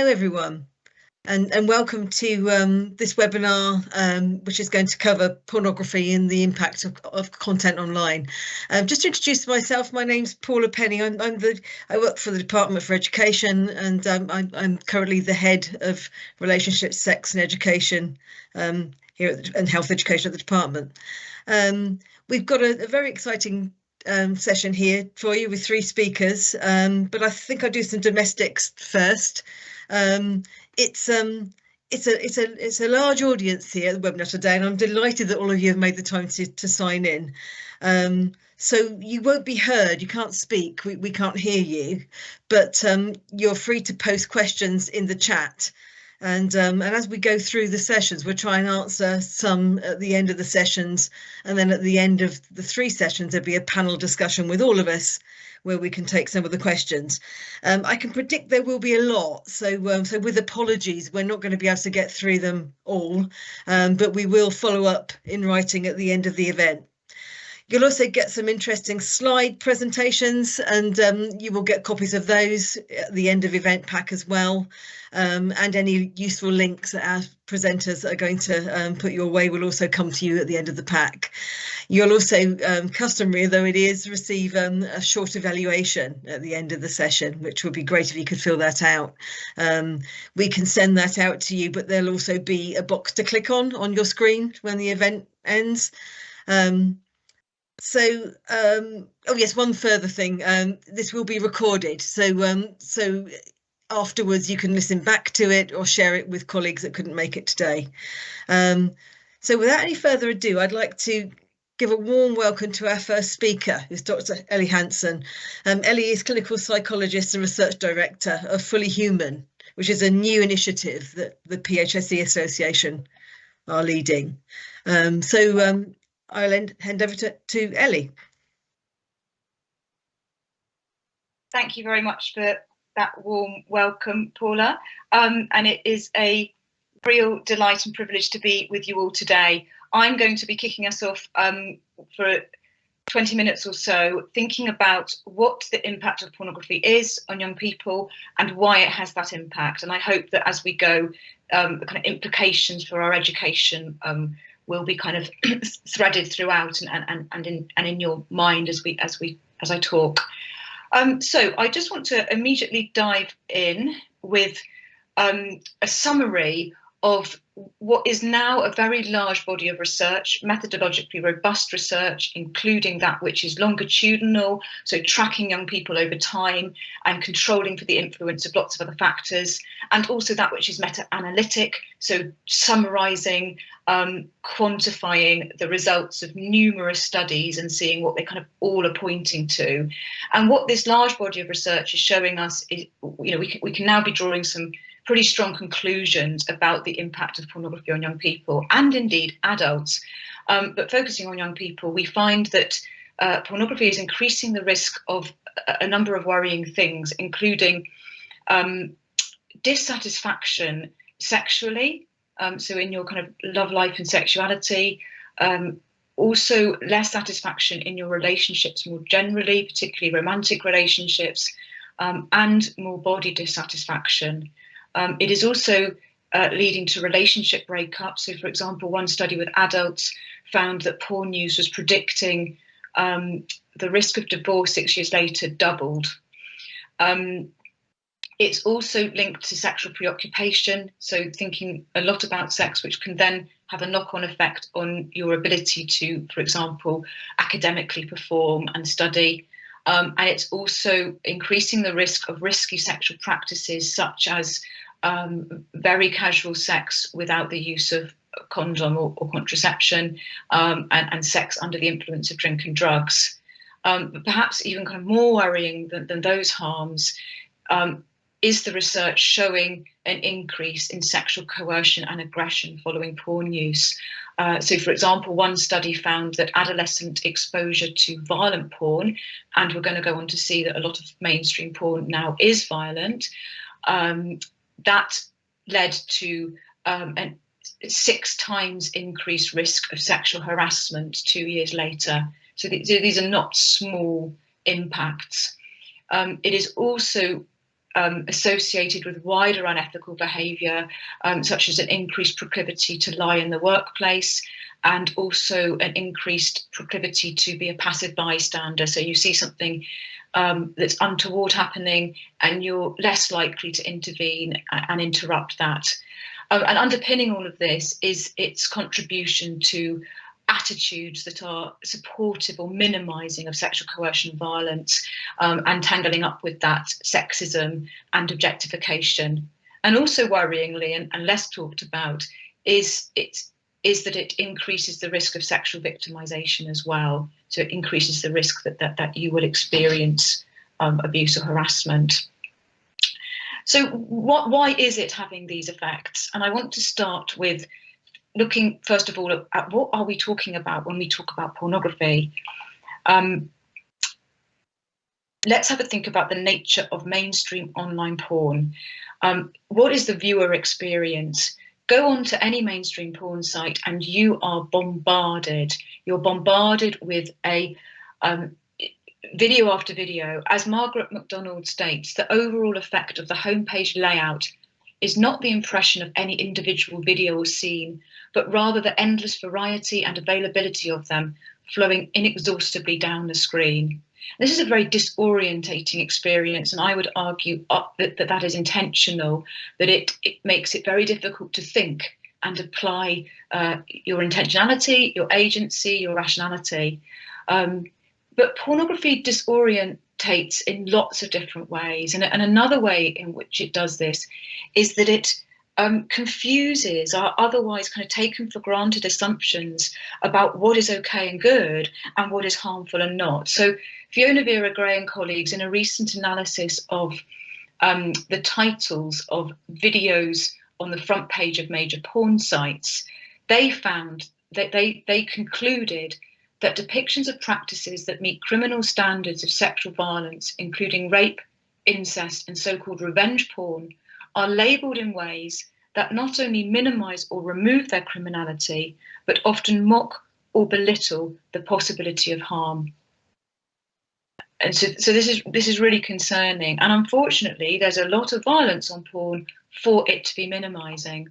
Hello, everyone, and welcome to this webinar, which is going to cover pornography and the impact of content online. Just to introduce myself, my name's Paula Penny. I work for the Department for Education, and I'm currently the head of Relationships, Sex and Education here and Health Education at the department. We've got a very exciting session here for you with 3 speakers, but I think I'll do some domestics first. It's a large audience here at the webinar today, and I'm delighted that all of you have made the time to sign in. So you won't be heard, you can't speak, we can't hear you, but you're free to post questions in the chat. And as we go through the sessions, we'll try and answer some at the end of the sessions, and then at the end of the 3 sessions there'll be a panel discussion with all of us where we can take some of the questions. I can predict there will be a lot, so with apologies, we're not going to be able to get through them all, but we will follow up in writing at the end of the event. You'll also get some interesting slide presentations, and you will get copies of those at the end of event pack as well. And any useful links that our presenters are going to put your way will also come to you at the end of the pack. You'll also, customary though it is, receive a short evaluation at the end of the session, which would be great if you could fill that out. We can send that out to you, but there'll also be a box to click on your screen when the event ends. Oh yes, one further thing, this will be recorded, so afterwards you can listen back to it or share it with colleagues that couldn't make it today. So without any further ado, I'd like to give a warm welcome to our first speaker, who's Dr. Ellie Hansen. Ellie is clinical psychologist and research director of Fully Human, which is a new initiative that the PSHE Association are leading. I'll hand over to Ellie. Thank you very much for that warm welcome, Paula. And it is a real delight and privilege to be with you all today. I'm going to be kicking us off for 20 minutes or so, thinking about what the impact of pornography is on young people and why it has that impact. And I hope that as we go, the kind of implications for our education will be kind of threaded throughout and in your mind as I talk. So I just want to immediately dive in with a summary of what is now a very large body of research, methodologically robust research, including that which is longitudinal, so tracking young people over time and controlling for the influence of lots of other factors, and also that which is meta-analytic, so summarising, quantifying the results of numerous studies and seeing what they kind of all are pointing to. And what this large body of research is showing us is, we can now be drawing some pretty strong conclusions about the impact of pornography on young people and indeed adults. But focusing on young people, we find that pornography is increasing the risk of a number of worrying things, including dissatisfaction sexually, so in your kind of love life and sexuality, also less satisfaction in your relationships more generally, particularly romantic relationships, and more body dissatisfaction. It is also leading to relationship breakups. So, for example, one study with adults found that porn use was predicting the risk of divorce 6 years later doubled. It's also linked to sexual preoccupation, so thinking a lot about sex, which can then have a knock-on effect on your ability to, for example, academically perform and study. And it's also increasing the risk of risky sexual practices such as very casual sex without the use of condom or contraception, and sex under the influence of drink and drugs. But perhaps even kind of more worrying than those harms is the research showing an increase in sexual coercion and aggression following porn use. So, for example, one study found that adolescent exposure to violent porn, and we're going to go on to see that a lot of mainstream porn now is violent, that led to a 6 times increased risk of sexual harassment 2 years later. So these are not small impacts. It is also associated with wider unethical behaviour, such as an increased proclivity to lie in the workplace, and also an increased proclivity to be a passive bystander. So you see something that's untoward happening, and you're less likely to intervene and interrupt that. And underpinning all of this is its contribution to attitudes that are supportive or minimising of sexual coercion and violence, and tangling up with that sexism and objectification. And also worryingly, and less talked about, is that it increases the risk of sexual victimisation as well. So it increases the risk that you will experience abuse or harassment. So why is it having these effects? And I want to start with looking, first of all, at what are we talking about when we talk about pornography. Let's have a think about the nature of mainstream online porn. What is the viewer experience? Go on to any mainstream porn site and you are bombarded. You're bombarded with a video after video. As Margaret MacDonald states, the overall effect of the homepage layout is not the impression of any individual video or scene, but rather the endless variety and availability of them flowing inexhaustibly down the screen. This is a very disorientating experience, and I would argue that is intentional, that it makes it very difficult to think and apply your intentionality, your agency, your rationality. But pornography disorientates in lots of different ways. And another way in which it does this is that it confuses our otherwise kind of taken for granted assumptions about what is okay and good and what is harmful and not. So Fiona Vera Gray and colleagues, in a recent analysis of the titles of videos on the front page of major porn sites, they found that they concluded that depictions of practices that meet criminal standards of sexual violence, including rape, incest, and so-called revenge porn, are labelled in ways that not only minimise or remove their criminality, but often mock or belittle the possibility of harm. And so this is really concerning. And unfortunately, there's a lot of violence on porn for it to be minimising.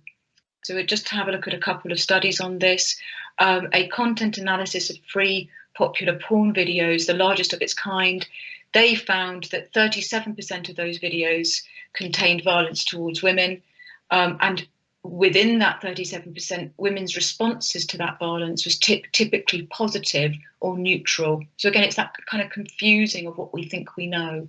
So just to have a look at a couple of studies on this, a content analysis of free popular porn videos, the largest of its kind, they found that 37% of those videos contained violence towards women. And within that 37%, women's responses to that violence was typically positive or neutral. So again, it's that kind of confusing of what we think we know.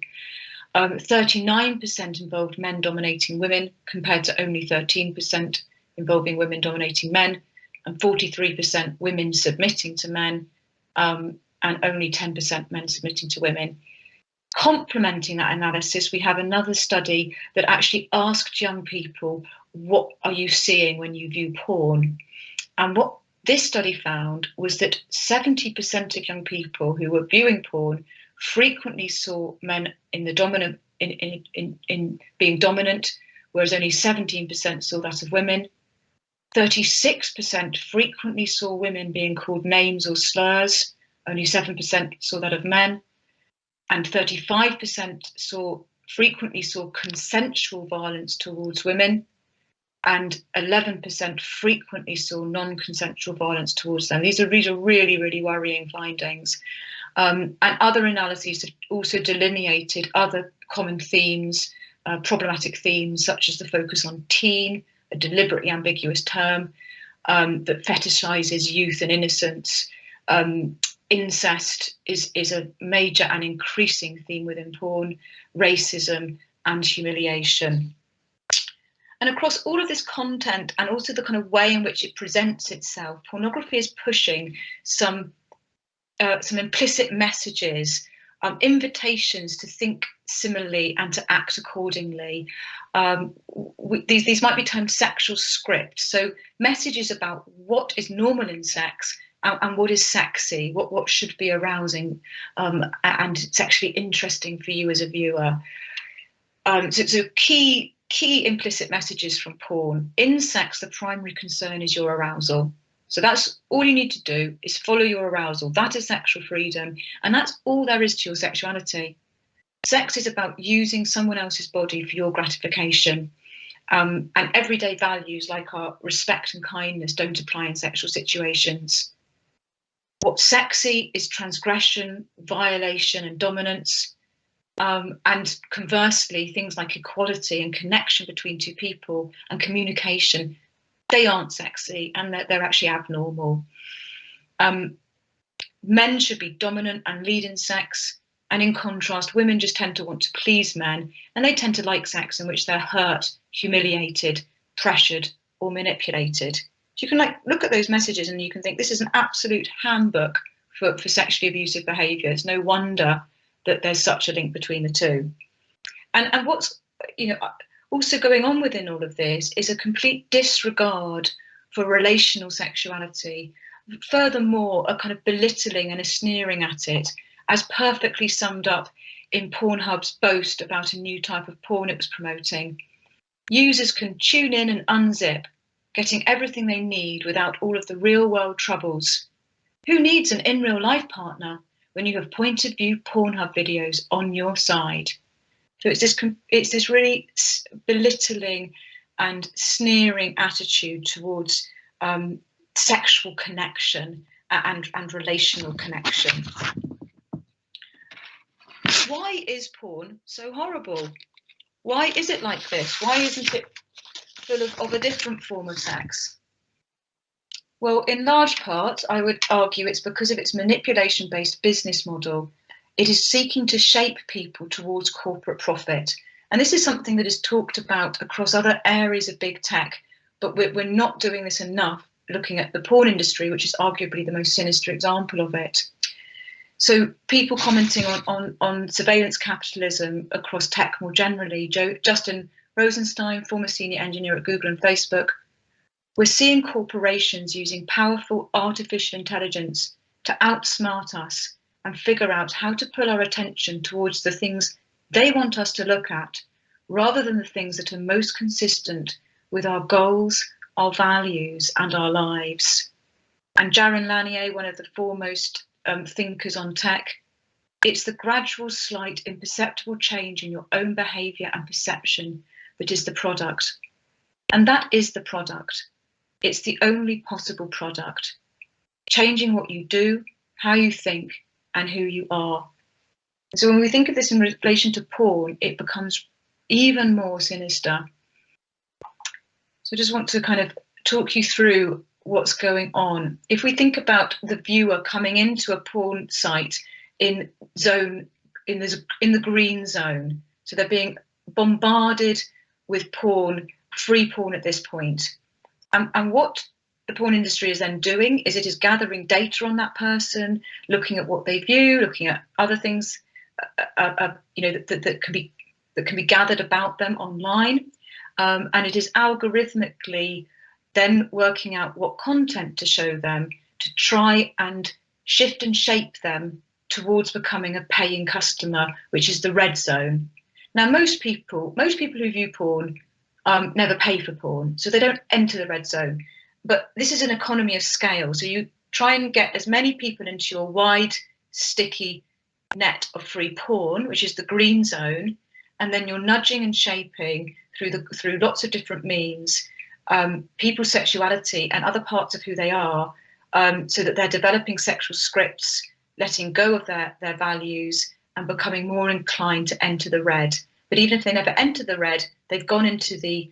39% involved men dominating women, compared to only 13% involving women dominating men, and 43% women submitting to men, and only 10% men submitting to women. Complementing that analysis, we have another study that actually asked young people, what are you seeing when you view porn? And what this study found was that 70% of young people who were viewing porn frequently saw men in the dominant in being dominant, whereas only 17% saw that of women. 36% frequently saw women being called names or slurs, only 7% saw that of men, and 35% frequently saw consensual violence towards women, and 11% frequently saw non-consensual violence towards them. These are really, really worrying findings. And other analyses have also delineated other common themes, problematic themes, such as the focus on teen, a deliberately ambiguous term that fetishizes youth and innocence. Incest is a major and increasing theme within porn, racism and humiliation. And across all of this content, and also the kind of way in which it presents itself, pornography is pushing some implicit messages, invitations to think similarly and to act accordingly. These might be termed sexual scripts. So messages about what is normal in sex and what is sexy, what should be arousing and sexually interesting for you as a viewer. So key implicit messages from porn. In sex, the primary concern is your arousal. So that's all you need to do, is follow your arousal. That is sexual freedom, and that's all there is to your sexuality. Sex is about using someone else's body for your gratification. And everyday values like our respect and kindness don't apply in sexual situations. What's sexy is transgression, violation, and dominance. And conversely, things like equality and connection between two people and communication, they aren't sexy, and they're actually abnormal. Men should be dominant and lead in sex. And in contrast, women just tend to want to please men, and they tend to like sex in which they're hurt, humiliated, pressured, or manipulated. So you can look at those messages and you can think this is an absolute handbook for sexually abusive behaviour. It's no wonder that there's such a link between the two. And what's also going on within all of this is a complete disregard for relational sexuality. Furthermore, a kind of belittling and a sneering at it, as perfectly summed up in Pornhub's boast about a new type of porn it was promoting. Users can tune in and unzip, getting everything they need without all of the real world troubles. Who needs an in real life partner when you have point of view Pornhub videos on your side? So it's this really belittling and sneering attitude towards sexual connection and relational connection. Why is porn so horrible? Why is it like this? Why isn't it full of a different form of sex? Well, in large part, I would argue it's because of its manipulation-based business model. It is seeking to shape people towards corporate profit. And this is something that is talked about across other areas of big tech, but we're not doing this enough looking at the porn industry, which is arguably the most sinister example of it. So people commenting on surveillance capitalism across tech more generally, Justin Rosenstein, former senior engineer at Google and Facebook, we're seeing corporations using powerful artificial intelligence to outsmart us and figure out how to pull our attention towards the things they want us to look at, rather than the things that are most consistent with our goals, our values, and our lives. And Jaron Lanier, one of the foremost thinkers on tech, it's the gradual, slight, imperceptible change in your own behaviour and perception that is the product. And that is the product. It's the only possible product. Changing what you do, how you think, and who you are. So when we think of this in relation to porn, it becomes even more sinister. So I just want to kind of talk you through what's going on. If we think about the viewer coming into a porn site in the green zone, so they're being bombarded with porn, free porn at this point. And what the porn industry is then doing is it is gathering data on that person, looking at what they view, looking at other things, that can be gathered about them online, and it is algorithmically then working out what content to show them to try and shift and shape them towards becoming a paying customer, which is the red zone. Now, most people who view porn never pay for porn, so they don't enter the red zone. But this is an economy of scale. So you try and get as many people into your wide, sticky net of free porn, which is the green zone, and then you're nudging and shaping through lots of different means people's sexuality and other parts of who they are, so that they're developing sexual scripts, letting go of their values, and becoming more inclined to enter the red. But even if they never enter the red, they've gone into the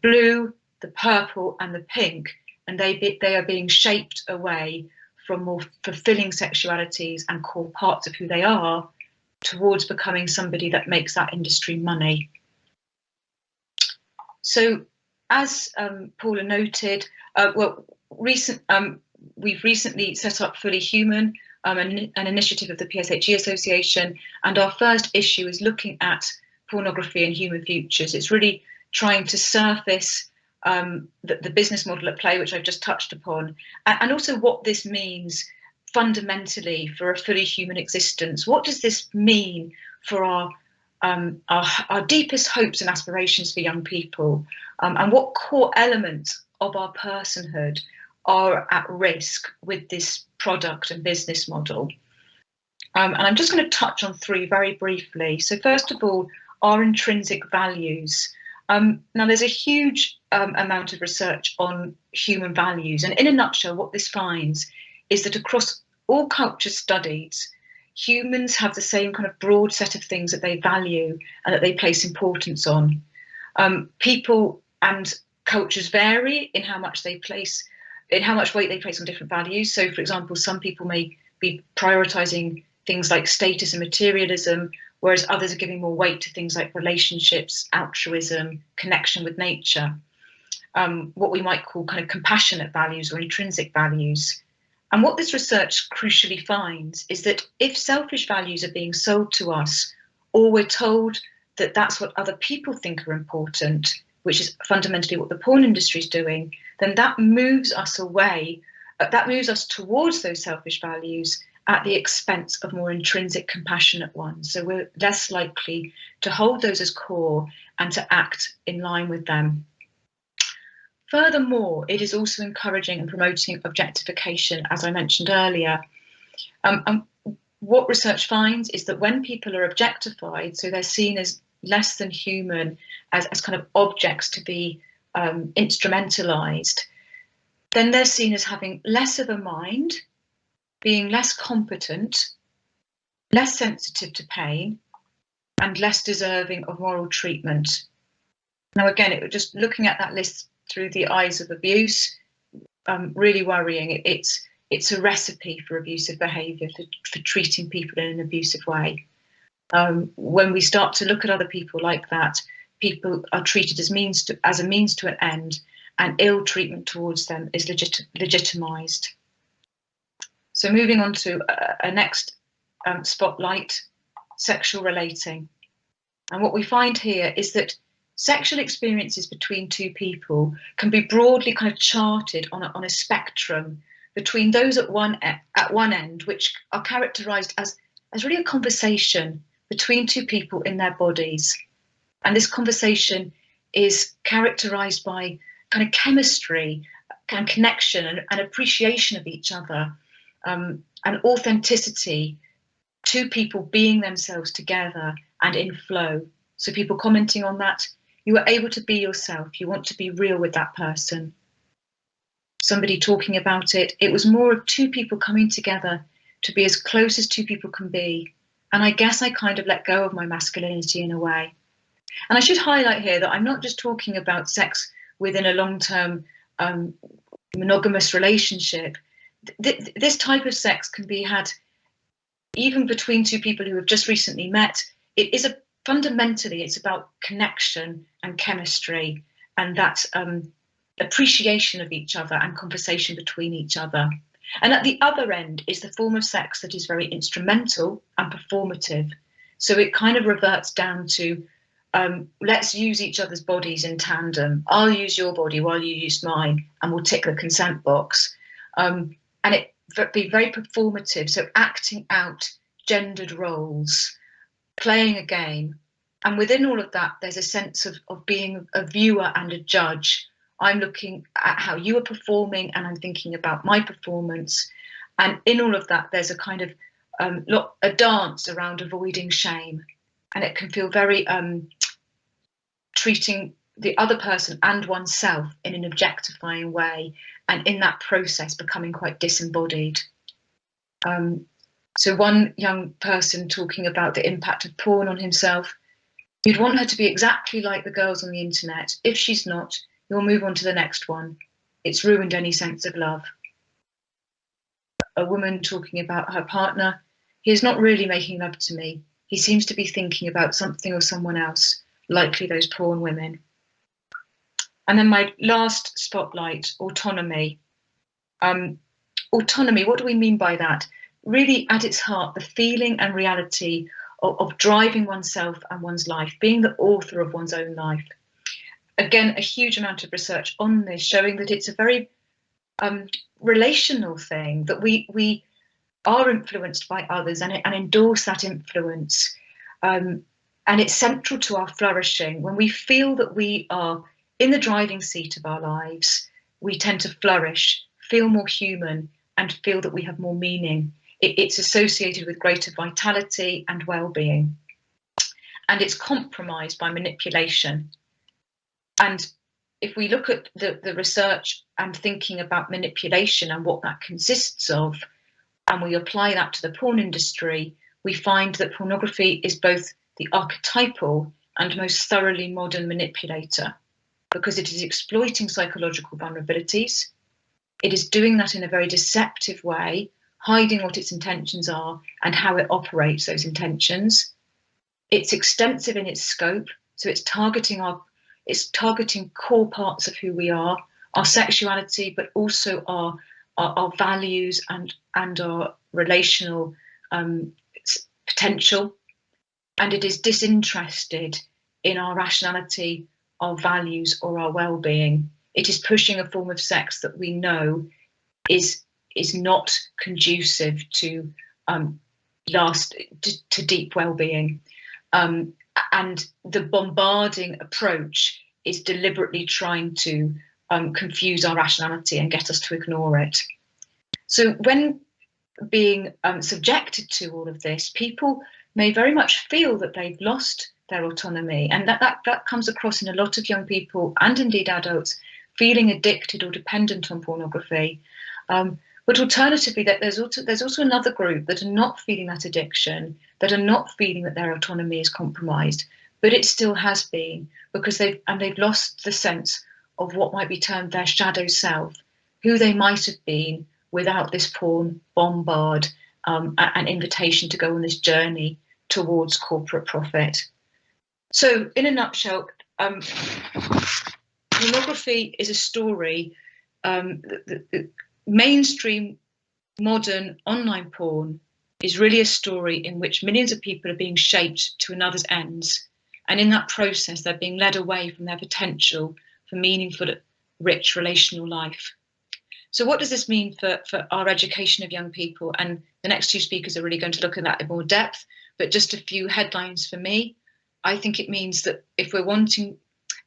blue, the purple, and the pink, and they are being shaped away from more fulfilling sexualities and core parts of who they are towards becoming somebody that makes that industry money. So, as Paula noted, we've recently set up Fully Human, an initiative of the PSHE Association, and our first issue is looking at pornography and human futures. It's really trying to surface the business model at play, which I've just touched upon, and also what this means fundamentally for a fully human existence. What does this mean for our deepest hopes and aspirations for young people, and what core elements of our personhood are at risk with this product and business model? And I'm just going to touch on three very briefly. So first of all, our intrinsic values. Now, there's a huge amount of research on human values. And in a nutshell, what this finds is that across all cultures studied, humans have the same kind of broad set of things that they value and that they place importance on. People and cultures vary in how much weight they place on different values. So, for example, some people may be prioritizing things like status and materialism, whereas others are giving more weight to things like relationships, altruism, connection with nature, what we might call kind of compassionate values or intrinsic values. And what this research crucially finds is that if selfish values are being sold to us, or we're told that that's what other people think are important, which is fundamentally what the porn industry is doing, then that moves us towards those selfish values at the expense of more intrinsic, compassionate ones. So we're less likely to hold those as core and to act in line with them. Furthermore, it is also encouraging and promoting objectification, as I mentioned earlier. And what research finds is that when people are objectified, so they're seen as less than human, as kind of objects to be instrumentalized, then they're seen as having less of a mind, being less competent, less sensitive to pain, and less deserving of moral treatment. Now, again, just looking at that list through the eyes of abuse, really worrying. It's a recipe for abusive behaviour, for treating people in an abusive way. When we start to look at other people like that, people are treated as a means to an end, and ill treatment towards them is legitimised. So moving on to a next spotlight, sexual relating. And what we find here is that sexual experiences between two people can be broadly kind of charted on a spectrum between those at one end, which are characterised as really a conversation between two people in their bodies. And this conversation is characterised by kind of chemistry and connection and appreciation of each other, and authenticity, two people being themselves together and in flow. So people commenting on that, you are able to be yourself, you want to be real with that person. Somebody talking about it, it was more of two people coming together to be as close as two people can be. And I guess I kind of let go of my masculinity in a way. And I should highlight here that I'm not just talking about sex within a long-term monogamous relationship. This type of sex can be had even between two people who have just recently met. It is fundamentally, it's about connection and chemistry and that appreciation of each other and conversation between each other. And at the other end is the form of sex that is very instrumental and performative. So it kind of reverts down to let's use each other's bodies in tandem. I'll use your body while you use mine, and we'll tick the consent box. And it be very performative, so acting out gendered roles, playing a game. And within all of that, there's a sense of being a viewer and a judge. I'm looking at how you are performing and I'm thinking about my performance. And in all of that, there's a kind of a dance around avoiding shame. And it can feel very treating the other person and oneself in an objectifying way, and in that process becoming quite disembodied. So one young person talking about the impact of porn on himself, you'd want her to be exactly like the girls on the internet. If she's not, you'll move on to the next one. It's ruined any sense of love. A woman talking about her partner, he is not really making love to me. He seems to be thinking about something or someone else, likely those porn women. And then my last spotlight, autonomy. Autonomy, what do we mean by that? Really, at its heart, the feeling and reality of driving oneself and one's life, being the author of one's own life. Again, a huge amount of research on this, showing that it's a very relational thing, that we are influenced by others and endorse that influence. And it's central to our flourishing. When we feel that we are in the driving seat of our lives, we tend to flourish, feel more human, and feel that we have more meaning. It's associated with greater vitality and well-being, and it's compromised by manipulation. And if we look at the research and thinking about manipulation and what that consists of, and we apply that to the porn industry, we find that pornography is both the archetypal and most thoroughly modern manipulator, because it is exploiting psychological vulnerabilities. It is doing that in a very deceptive way, hiding what its intentions are and how it operates those intentions. It's extensive in its scope, so it's targeting core parts of who we are, our sexuality, but also our values and our relational potential. And it is disinterested in our rationality, our values, or our well-being. It is pushing a form of sex that we know is not conducive to deep well-being. And the bombarding approach is deliberately trying to confuse our rationality and get us to ignore it. So when being subjected to all of this, people may very much feel that they've lost their autonomy, and that comes across in a lot of young people and indeed adults feeling addicted or dependent on pornography. But alternatively, that there's also another group that are not feeling that addiction, that are not feeling that their autonomy is compromised, but it still has been, because they've lost the sense of what might be termed their shadow self, who they might have been without this porn bombard, an invitation to go on this journey towards corporate profit. So in a nutshell, pornography is a story, the mainstream modern online porn is really a story in which millions of people are being shaped to another's ends. And in that process, they're being led away from their potential for meaningful, rich relational life. So what does this mean for our education of young people? And the next two speakers are really going to look at that in more depth, but just a few headlines for me. I think it means that if we're wanting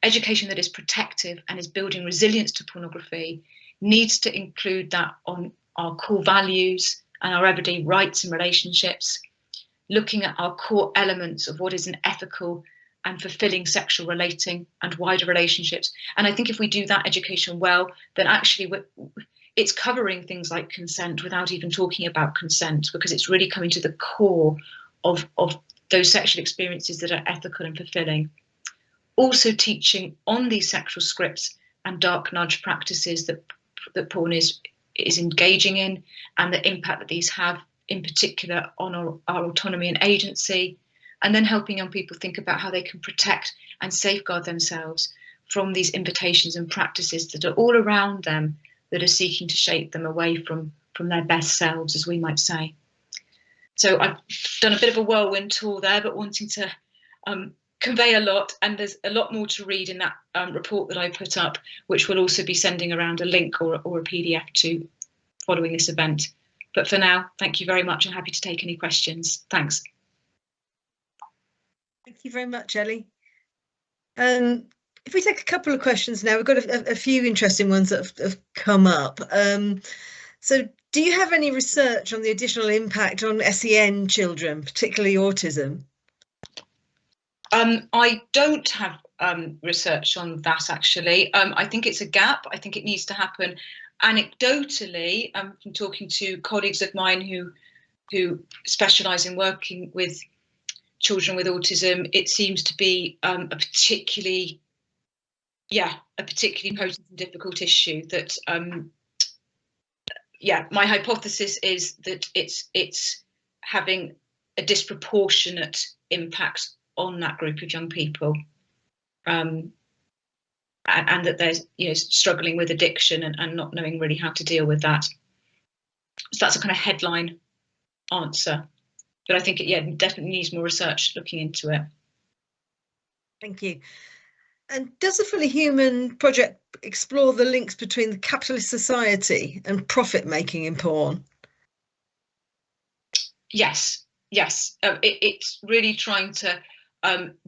education that is protective and is building resilience to pornography, needs to include that on our core values and our everyday rights and relationships, looking at our core elements of what is an ethical and fulfilling sexual relating and wider relationships. And I think if we do that education well, then actually it's covering things like consent without even talking about consent, because it's really coming to the core of those sexual experiences that are ethical and fulfilling. Also teaching on these sexual scripts and dark nudge practices that porn is engaging in, and the impact that these have in particular on our autonomy and agency, and then helping young people think about how they can protect and safeguard themselves from these invitations and practices that are all around them, that are seeking to shape them away from their best selves, as we might say. So I've done a bit of a whirlwind tour there, but wanting to convey a lot, and there's a lot more to read in that report that I put up, which will also be sending around a link or a PDF to following this event. But for now, thank you very much. I'm happy to take any questions. Thanks. Thank you very much, Ellie. If we take a couple of questions now, we've got a few interesting ones that have come up. So do you have any research on the additional impact on SEN children, particularly autism? I don't have research on that, actually. I think it's a gap. I think it needs to happen. Anecdotally, from talking to colleagues of mine who specialise in working with children with autism, it seems to be a particularly potent and difficult issue that my hypothesis is that it's having a disproportionate impact on that group of young people, and that they're struggling with addiction and not knowing really how to deal with that. So that's a kind of headline answer, but I think it definitely needs more research looking into it. Thank you. And does the Fully Human project explore the links between the capitalist society and profit making in porn? Yes. It's really trying to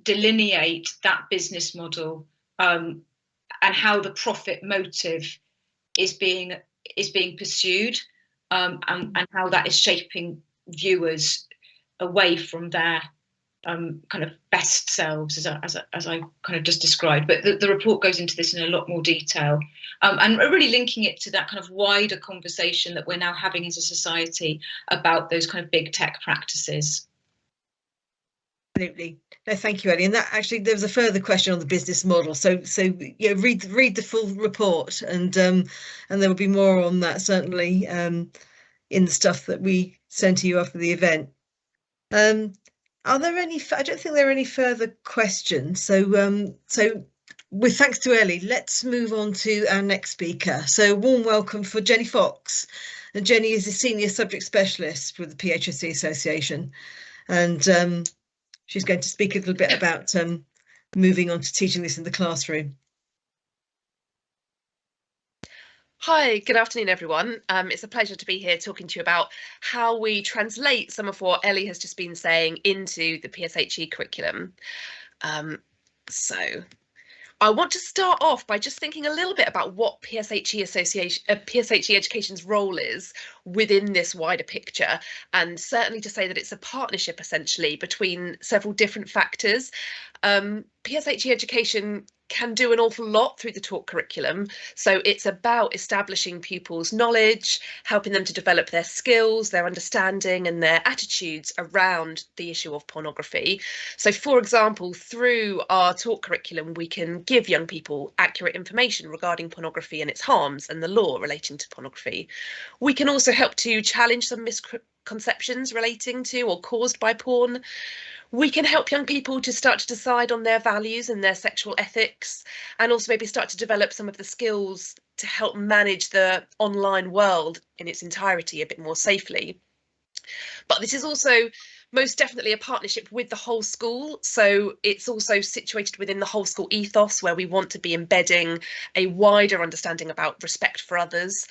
delineate that business model and how the profit motive is being pursued. and how that is shaping viewers away from their kind of best selves, as I kind of just described. But the report goes into this in a lot more detail, and really linking it to that kind of wider conversation that we're now having as a society about those kind of big tech practices. Absolutely. No, thank you, Ellie. And that actually, there was a further question on the business model. So yeah, read the full report, and there will be more on that, certainly, in the stuff that we send to you after the event. Are there any? I don't think there are any further questions. So with thanks to Ellie, let's move on to our next speaker. So warm welcome for Jenny Fox. And Jenny is a senior subject specialist with the PSHE Association, and she's going to speak a little bit about moving on to teaching this in the classroom. Hi, good afternoon, everyone. It's a pleasure to be here talking to you about how we translate some of what Ellie has just been saying into the PSHE curriculum. So I want to start off by just thinking a little bit about what PSHE Education's role is within this wider picture, and certainly to say that it's a partnership essentially between several different factors. PSHE Education can do an awful lot through the taught curriculum. So it's about establishing pupils' knowledge, helping them to develop their skills, their understanding and their attitudes around the issue of pornography. So for example, through our taught curriculum, we can give young people accurate information regarding pornography and its harms and the law relating to pornography. We can also help to challenge some misconceptions relating to or caused by porn. We can help young people to start to decide on their values and their sexual ethics, and also maybe start to develop some of the skills to help manage the online world in its entirety a bit more safely. But this is also most definitely a partnership with the whole school. So it's also situated within the whole school ethos, where we want to be embedding a wider understanding about respect for others,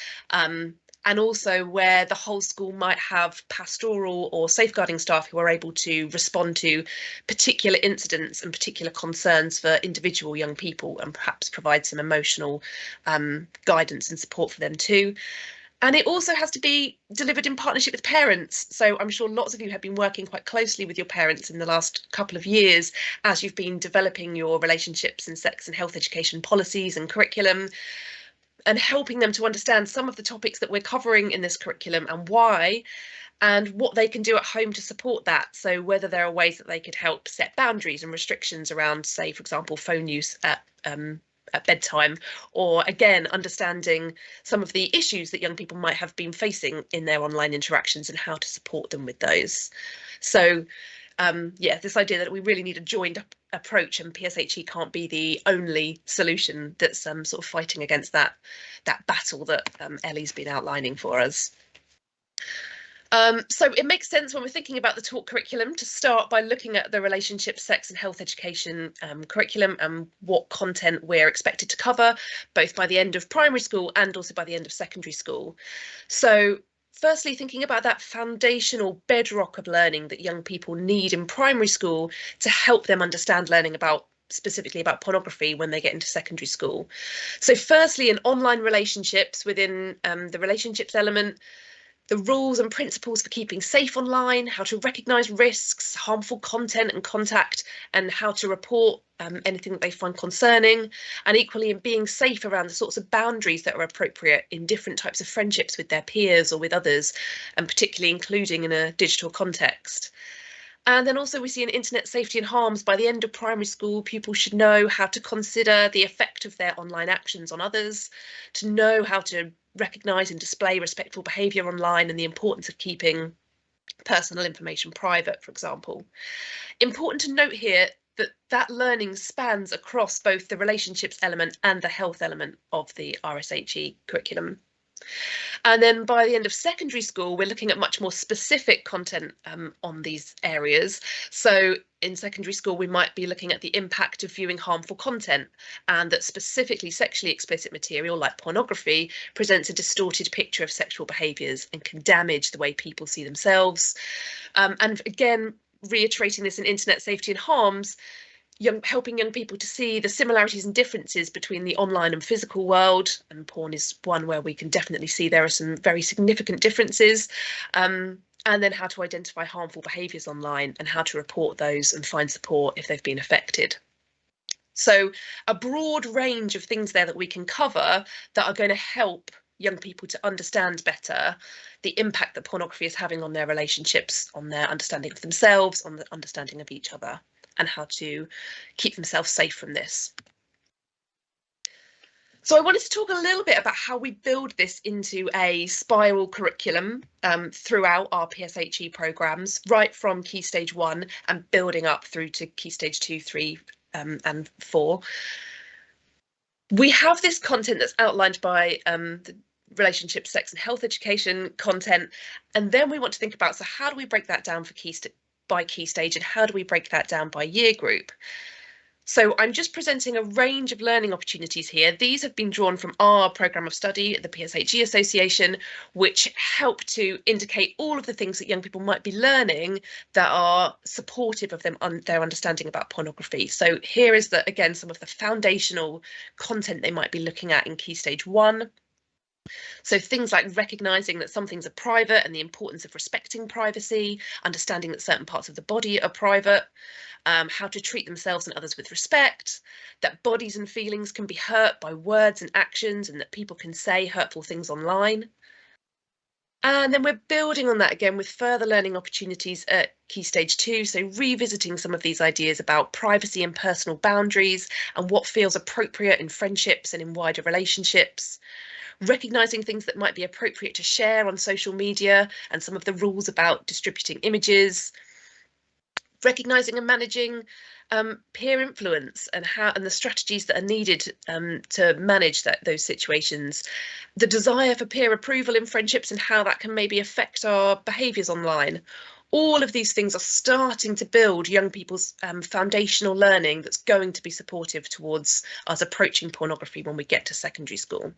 and also where the whole school might have pastoral or safeguarding staff who are able to respond to particular incidents and particular concerns for individual young people, and perhaps provide some emotional guidance and support for them too. And it also has to be delivered in partnership with parents. So I'm sure lots of you have been working quite closely with your parents in the last couple of years as you've been developing your relationships and sex and health education policies and curriculum, and helping them to understand some of the topics that we're covering in this curriculum and why, and what they can do at home to support that. So whether there are ways that they could help set boundaries and restrictions around, say, for example, phone use at bedtime, or again, understanding some of the issues that young people might have been facing in their online interactions and how to support them with those. So yeah, this idea that we really need a joined up approach, and PSHE can't be the only solution that's sort of fighting against that battle that Ellie's been outlining for us. So it makes sense when we're thinking about the taught curriculum to start by looking at the relationship, sex and health education curriculum and what content we're expected to cover, both by the end of primary school and also by the end of secondary school. So firstly, thinking about that foundational bedrock of learning that young people need in primary school to help them understand learning about specifically about pornography when they get into secondary school. So firstly, in online relationships, within the relationships element, the rules and principles for keeping safe online, how to recognise risks, harmful content and contact, and how to report anything that they find concerning, and equally in being safe around the sorts of boundaries that are appropriate in different types of friendships with their peers or with others, and particularly including in a digital context. And then also we see in internet safety and harms, by the end of primary school, pupils should know how to consider the effect of their online actions on others, to know how to recognise and display respectful behaviour online, and the importance of keeping personal information private, for example. Important to note here that that learning spans across both the relationships element and the health element of the RSHE curriculum. And then by the end of secondary school, we're looking at much more specific content on these areas. So in secondary school, we might be looking at the impact of viewing harmful content, and that specifically sexually explicit material like pornography presents a distorted picture of sexual behaviours and can damage the way people see themselves. And again, reiterating this in internet safety and harms, helping young people to see the similarities and differences between the online and physical world, and porn is one where we can definitely see there are some very significant differences, and then how to identify harmful behaviours online and how to report those and find support if they've been affected. So a broad range of things there that we can cover that are going to help young people to understand better the impact that pornography is having on their relationships, on their understanding of themselves, on the understanding of each other, and how to keep themselves safe from this. So I wanted to talk a little bit about how we build this into a spiral curriculum throughout our PSHE programmes, right from Key Stage 1 and building up through to Key Stage 2, 3 and 4. We have this content that's outlined by the relationship, sex and health education content, and then we want to think about, so how do we break that down for by key stage, and how do we break that down by year group? So I'm just presenting a range of learning opportunities here. These have been drawn from our programme of study at the PSHE Association, which help to indicate all of the things that young people might be learning that are supportive of their understanding about pornography. So here is again, some of the foundational content they might be looking at in Key Stage 1. So things like recognising that some things are private and the importance of respecting privacy, understanding that certain parts of the body are private, how to treat themselves and others with respect, that bodies and feelings can be hurt by words and actions, and that people can say hurtful things online. And then we're building on that again with further learning opportunities at Key Stage 2, so revisiting some of these ideas about privacy and personal boundaries and what feels appropriate in friendships and in wider relationships. Recognising things that might be appropriate to share on social media and some of the rules about distributing images. Recognising and managing peer influence and the strategies that are needed to manage those situations. The desire for peer approval in friendships and how that can maybe affect our behaviours online. All of these things are starting to build young people's foundational learning that's going to be supportive towards us approaching pornography when we get to secondary school.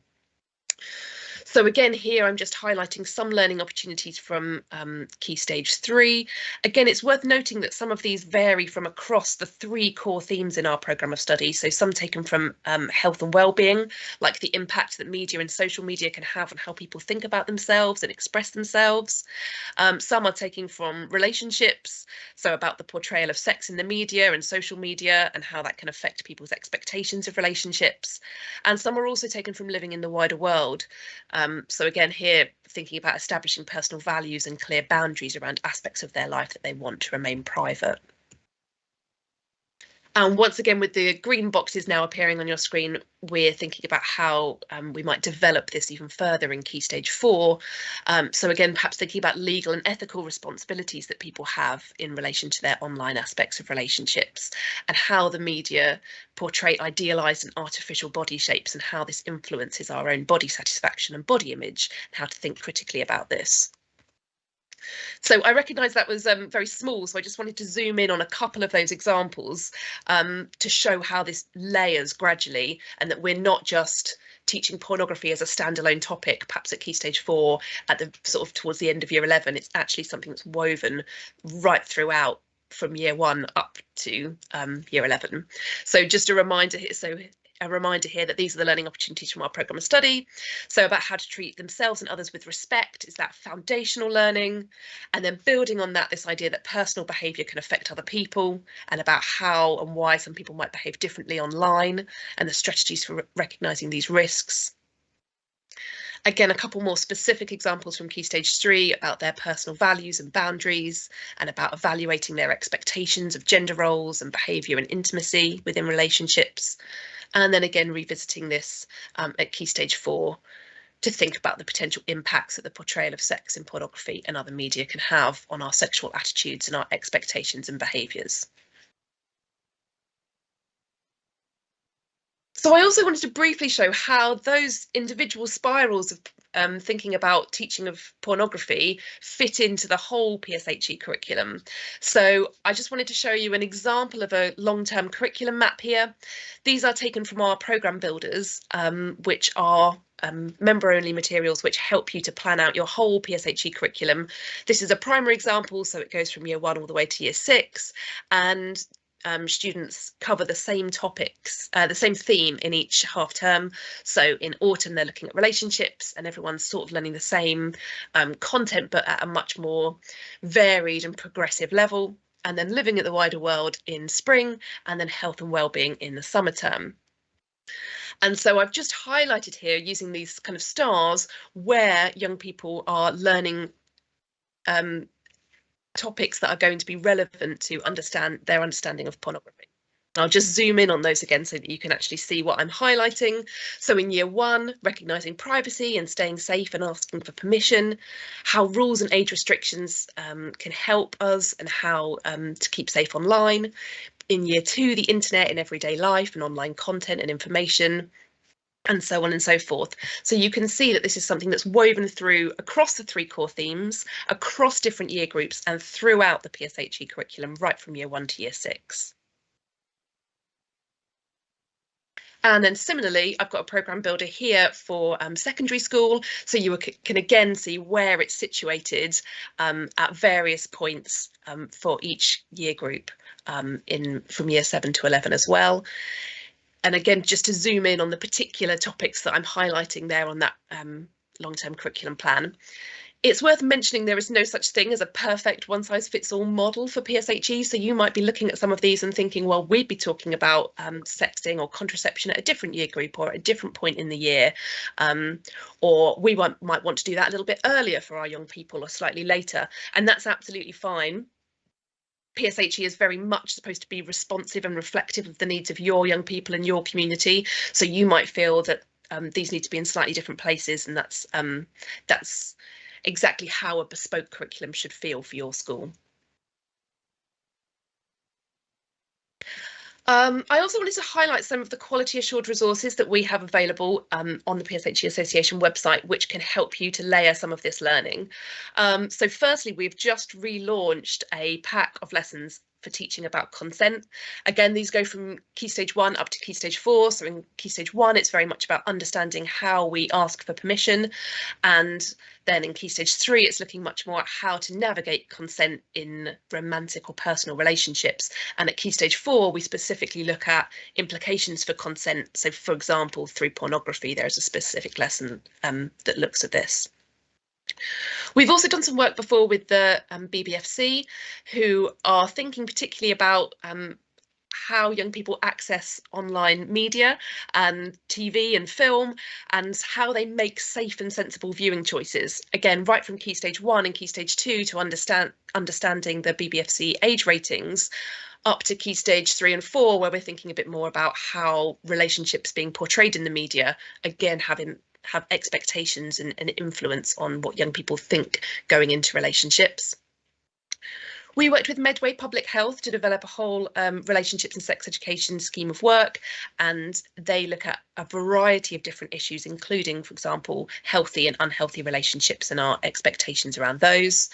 So again, here I'm just highlighting some learning opportunities from Key Stage 3. Again, it's worth noting that some of these vary from across the 3 core themes in our programme of study. So some taken from health and well-being, like the impact that media and social media can have on how people think about themselves and express themselves. Some are taken from relationships, so about the portrayal of sex in the media and social media and how that can affect people's expectations of relationships. And some are also taken from living in the wider world. So again, here thinking about establishing personal values and clear boundaries around aspects of their life that they want to remain private. And once again, with the green boxes now appearing on your screen, we're thinking about how we might develop this even further in Key Stage 4. So again, perhaps thinking about legal and ethical responsibilities that people have in relation to their online aspects of relationships, and how the media portray idealised and artificial body shapes and how this influences our own body satisfaction and body image, and how to think critically about this. So I recognise that was very small, so I just wanted to zoom in on a couple of those examples to show how this layers gradually, and that we're not just teaching pornography as a standalone topic, perhaps at Key Stage 4 at the sort of towards the end of Year 11. It's actually something that's woven right throughout from Year 1 up to Year 11. So just a reminder here. A reminder here that these are the learning opportunities from our programme of study. So about how to treat themselves and others with respect is that foundational learning, and then building on that, this idea that personal behaviour can affect other people, and about how and why some people might behave differently online and the strategies for recognising these risks. Again, a couple more specific examples from Key Stage 3 about their personal values and boundaries, and about evaluating their expectations of gender roles and behaviour and intimacy within relationships. And then again, revisiting this at Key Stage 4 to think about the potential impacts that the portrayal of sex in pornography and other media can have on our sexual attitudes and our expectations and behaviours. So I also wanted to briefly show how those individual spirals of thinking about teaching of pornography fit into the whole PSHE curriculum. So I just wanted to show you an example of a long-term curriculum map here. These are taken from our programme builders, which are member-only materials which help you to plan out your whole PSHE curriculum. This is a primary example, so it goes from Year 1 all the way to Year 6, and students cover the same topics, the same theme in each half term. So in autumn, they're looking at relationships, and everyone's sort of learning the same content, but at a much more varied and progressive level. And then living at the wider world in spring, and then health and well-being in the summer term. And so I've just highlighted here using these kind of stars where young people are learning topics that are going to be relevant to their understanding of pornography. I'll just zoom in on those again so that you can actually see what I'm highlighting. So in year 1, recognising privacy and staying safe and asking for permission, how rules and age restrictions can help us, and how to keep safe online. In year 2, the internet in everyday life and online content and information, and so on and so forth. So you can see that this is something that's woven through across the 3 core themes, across different year groups, and throughout the PSHE curriculum, right from year 1 to year 6. And then similarly, I've got a programme builder here for secondary school, so you can again see where it's situated at various points for each year group from year 7 to 11 as well. And again, just to zoom in on the particular topics that I'm highlighting there on that long-term curriculum plan. It's worth mentioning there is no such thing as a perfect one-size-fits-all model for PSHE. So you might be looking at some of these and thinking, well, we'd be talking about sexting or contraception at a different year group or at a different point in the year. Or we might want to do that a little bit earlier for our young people or slightly later. And that's absolutely fine. PSHE is very much supposed to be responsive and reflective of the needs of your young people and your community. So you might feel that these need to be in slightly different places, and that's exactly how a bespoke curriculum should feel for your school. I also wanted to highlight some of the quality assured resources that we have available on the PSHE Association website, which can help you to layer some of this learning. So firstly, we've just relaunched a pack of lessons for teaching about consent. Again, these go from Key Stage 1 up to Key Stage 4. So in Key Stage 1, it's very much about understanding how we ask for permission. And then in Key Stage 3, it's looking much more at how to navigate consent in romantic or personal relationships. And at Key Stage 4, we specifically look at implications for consent. So for example, through pornography, there's a specific lesson that looks at this. We've also done some work before with the BBFC, who are thinking particularly about how young people access online media and TV and film, and how they make safe and sensible viewing choices. Again, right from Key Stage 1 and Key Stage 2 to understanding the BBFC age ratings, up to Key Stage 3 and 4, where we're thinking a bit more about how relationships being portrayed in the media, again, have expectations and influence on what young people think going into relationships. We worked with Medway Public Health to develop a whole relationships and sex education scheme of work, and they look at a variety of different issues, including, for example, healthy and unhealthy relationships and our expectations around those.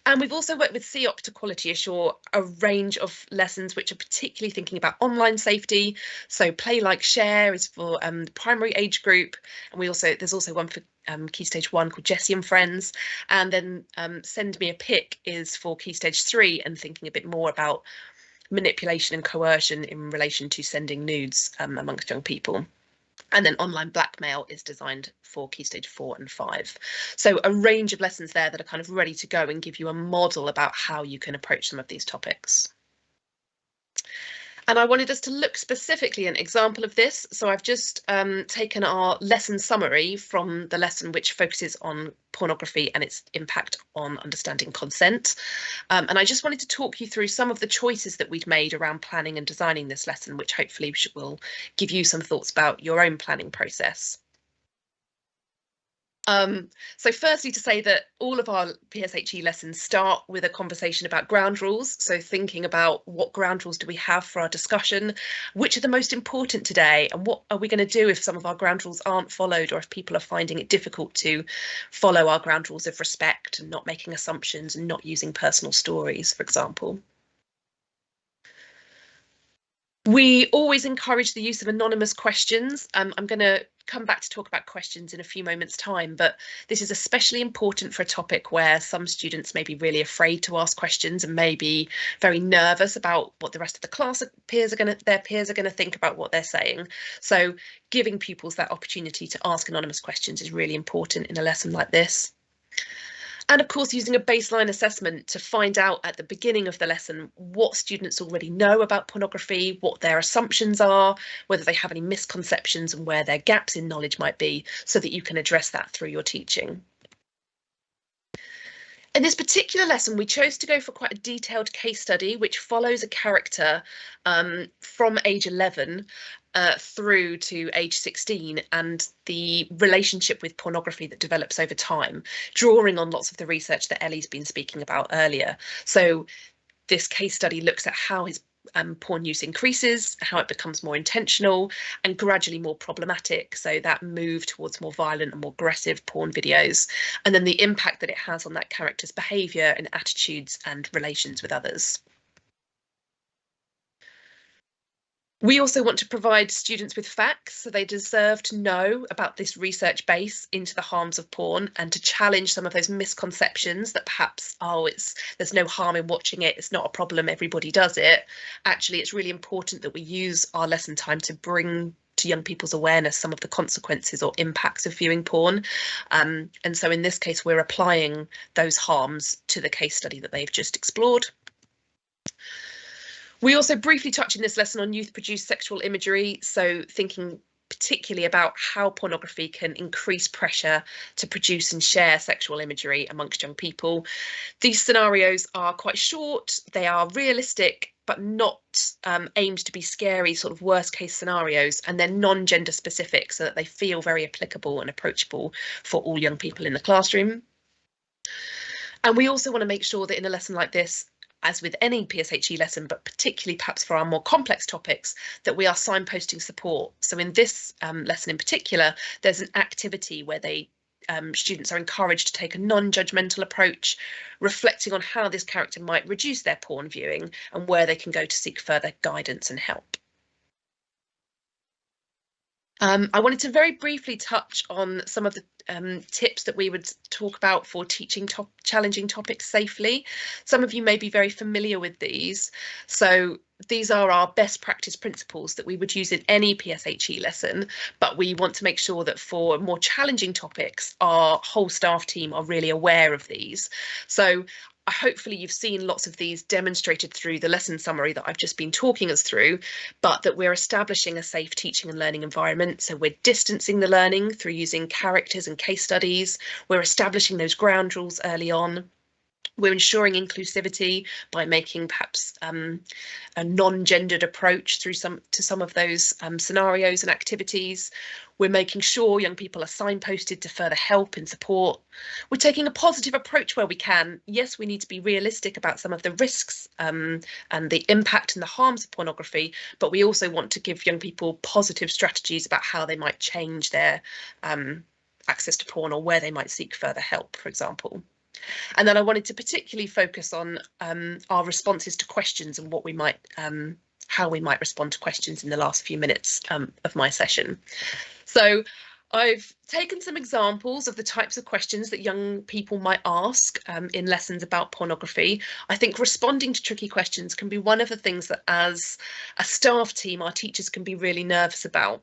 And we've also worked with CEOP to quality assure a range of lessons which are particularly thinking about online safety. So Play Like Share is for the primary age group, and there's also one for Key Stage 1 called Jessie and Friends, and then Send Me a Pic is for Key Stage 3 and thinking a bit more about manipulation and coercion in relation to sending nudes amongst young people. And then Online Blackmail is designed for Key Stage 4 and 5. So a range of lessons there that are kind of ready to go and give you a model about how you can approach some of these topics. And I wanted us to look specifically at an example of this. So I've just taken our lesson summary from the lesson which focuses on pornography and its impact on understanding consent. And I just wanted to talk you through some of the choices that we'd made around planning and designing this lesson, which hopefully will give you some thoughts about your own planning process. So firstly, to say that all of our PSHE lessons start with a conversation about ground rules. So thinking about what ground rules do we have for our discussion, which are the most important today, and what are we going to do if some of our ground rules aren't followed, or if people are finding it difficult to follow our ground rules of respect and not making assumptions and not using personal stories, for example. We always encourage the use of anonymous questions. I'm going to come back to talk about questions in a few moments' time, but this is especially important for a topic where some students may be really afraid to ask questions and may be very nervous about what the rest of the class their peers are going to think about what they're saying. So giving pupils that opportunity to ask anonymous questions is really important in a lesson like this. And of course, using a baseline assessment to find out at the beginning of the lesson what students already know about pornography, what their assumptions are, whether they have any misconceptions and where their gaps in knowledge might be, so that you can address that through your teaching. In this particular lesson, we chose to go for quite a detailed case study, which follows a character from age 11 through to age 16 and the relationship with pornography that develops over time, drawing on lots of the research that Ellie's been speaking about earlier. So this case study looks at how his porn use increases, how it becomes more intentional and gradually more problematic. So that move towards more violent and more aggressive porn videos, and then the impact that it has on that character's behaviour and attitudes and relations with others. We also want to provide students with facts, so they deserve to know about this research base into the harms of porn and to challenge some of those misconceptions that perhaps, there's no harm in watching it, it's not a problem, everybody does it. Actually, it's really important that we use our lesson time to bring to young people's awareness some of the consequences or impacts of viewing porn. And so in this case, we're applying those harms to the case study that they've just explored. We also briefly touch in this lesson on youth-produced sexual imagery, so thinking particularly about how pornography can increase pressure to produce and share sexual imagery amongst young people. These scenarios are quite short, they are realistic, but not aimed to be scary sort of worst case scenarios, and they're non-gender specific so that they feel very applicable and approachable for all young people in the classroom. And we also want to make sure that in a lesson like this, as with any PSHE lesson, but particularly perhaps for our more complex topics, that we are signposting support. So in this lesson in particular, there's an activity where students are encouraged to take a non-judgmental approach, reflecting on how this character might reduce their porn viewing and where they can go to seek further guidance and help. I wanted to very briefly touch on some of the tips that we would talk about for teaching challenging topics safely. Some of you may be very familiar with these. So these are our best practice principles that we would use in any PSHE lesson, but we want to make sure that for more challenging topics, our whole staff team are really aware of these. So hopefully you've seen lots of these demonstrated through the lesson summary that I've just been talking us through, but that we're establishing a safe teaching and learning environment. So we're distancing the learning through using characters and case studies. We're establishing those ground rules early on. We're ensuring inclusivity by making perhaps a non-gendered approach through some of those scenarios and activities. We're making sure young people are signposted to further help and support. We're taking a positive approach where we can. Yes, we need to be realistic about some of the risks and the impact and the harms of pornography, but we also want to give young people positive strategies about how they might change their access to porn or where they might seek further help, for example. And then I wanted to particularly focus on our responses to questions and what we might, how we might respond to questions in the last few minutes of my session. So I've taken some examples of the types of questions that young people might ask in lessons about pornography. I think responding to tricky questions can be one of the things that as a staff team, our teachers can be really nervous about.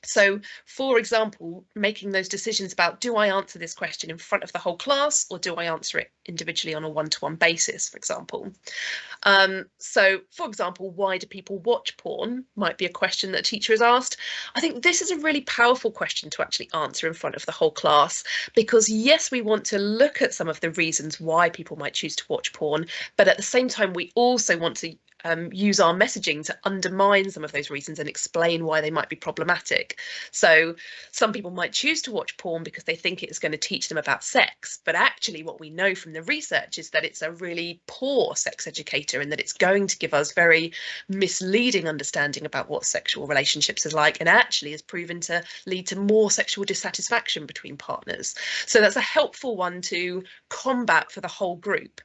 So, for example, making those decisions about, do I answer this question in front of the whole class or do I answer it individually on a one-to-one basis, for example? So, for example, why do people watch porn might be a question that a teacher has asked. I think this is a really powerful question to actually answer in front of the whole class, because yes, we want to look at some of the reasons why people might choose to watch porn, but at the same time, we also want to use our messaging to undermine some of those reasons and explain why they might be problematic. So some people might choose to watch porn because they think it's going to teach them about sex, but actually what we know from the research is that it's a really poor sex educator and that it's going to give us very misleading understanding about what sexual relationships are like, and actually is proven to lead to more sexual dissatisfaction between partners. So that's a helpful one to combat for the whole group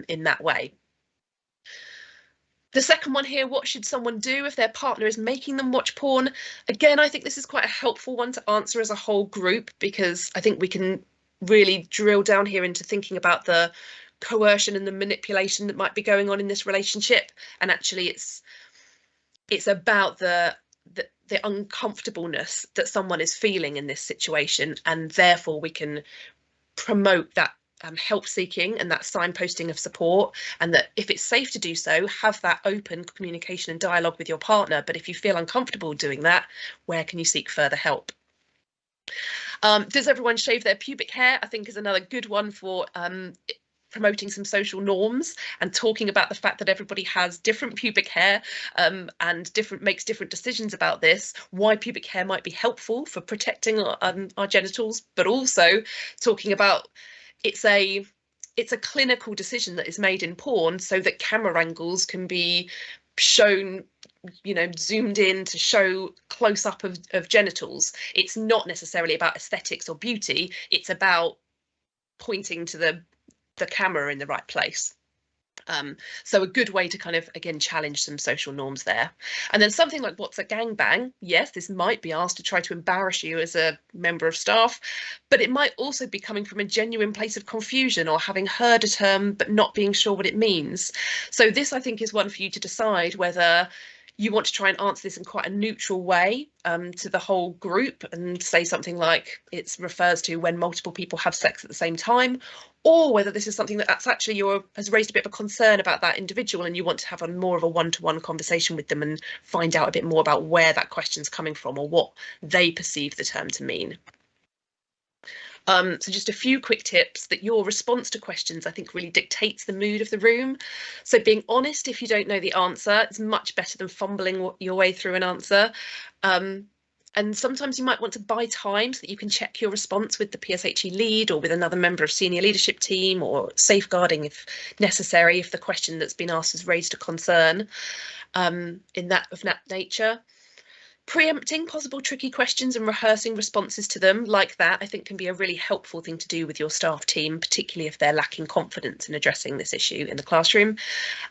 in that way. The second one here, what should someone do if their partner is making them watch porn? Again, I think this is quite a helpful one to answer as a whole group, because I think we can really drill down here into thinking about the coercion and the manipulation that might be going on in this relationship. And actually it's about the uncomfortableness that someone is feeling in this situation, and therefore we can promote that help seeking and that signposting of support, and that if it's safe to do so, have that open communication and dialogue with your partner. But if you feel uncomfortable doing that, where can you seek further help? Does everyone shave their pubic hair? I think is another good one for promoting some social norms and talking about the fact that everybody has different pubic hair and makes different decisions about this, why pubic hair might be helpful for protecting our genitals, but also talking about it's a clinical decision that is made in porn, so that camera angles can be shown, you know, zoomed in to show close up of genitals. It's not necessarily about aesthetics or beauty, it's about pointing to the camera in the right place. So a good way to kind of, again, challenge some social norms there. And then something like what's a gangbang? Yes, this might be asked to try to embarrass you as a member of staff, but it might also be coming from a genuine place of confusion or having heard a term but not being sure what it means. So this, I think, is one for you to decide whether you want to try and answer this in quite a neutral way to the whole group and say something like it refers to when multiple people have sex at the same time, or whether this is something that's actually has raised a bit of a concern about that individual and you want to have more of a one-to-one conversation with them and find out a bit more about where that question's coming from or what they perceive the term to mean. So just a few quick tips that your response to questions, I think, really dictates the mood of the room. So being honest if you don't know the answer is much better than fumbling your way through an answer. And sometimes you might want to buy time so that you can check your response with the PSHE lead or with another member of senior leadership team, or safeguarding if necessary, if the question that's been asked has raised a concern in that nature. Preempting possible tricky questions and rehearsing responses to them like that, I think, can be a really helpful thing to do with your staff team, particularly if they're lacking confidence in addressing this issue in the classroom.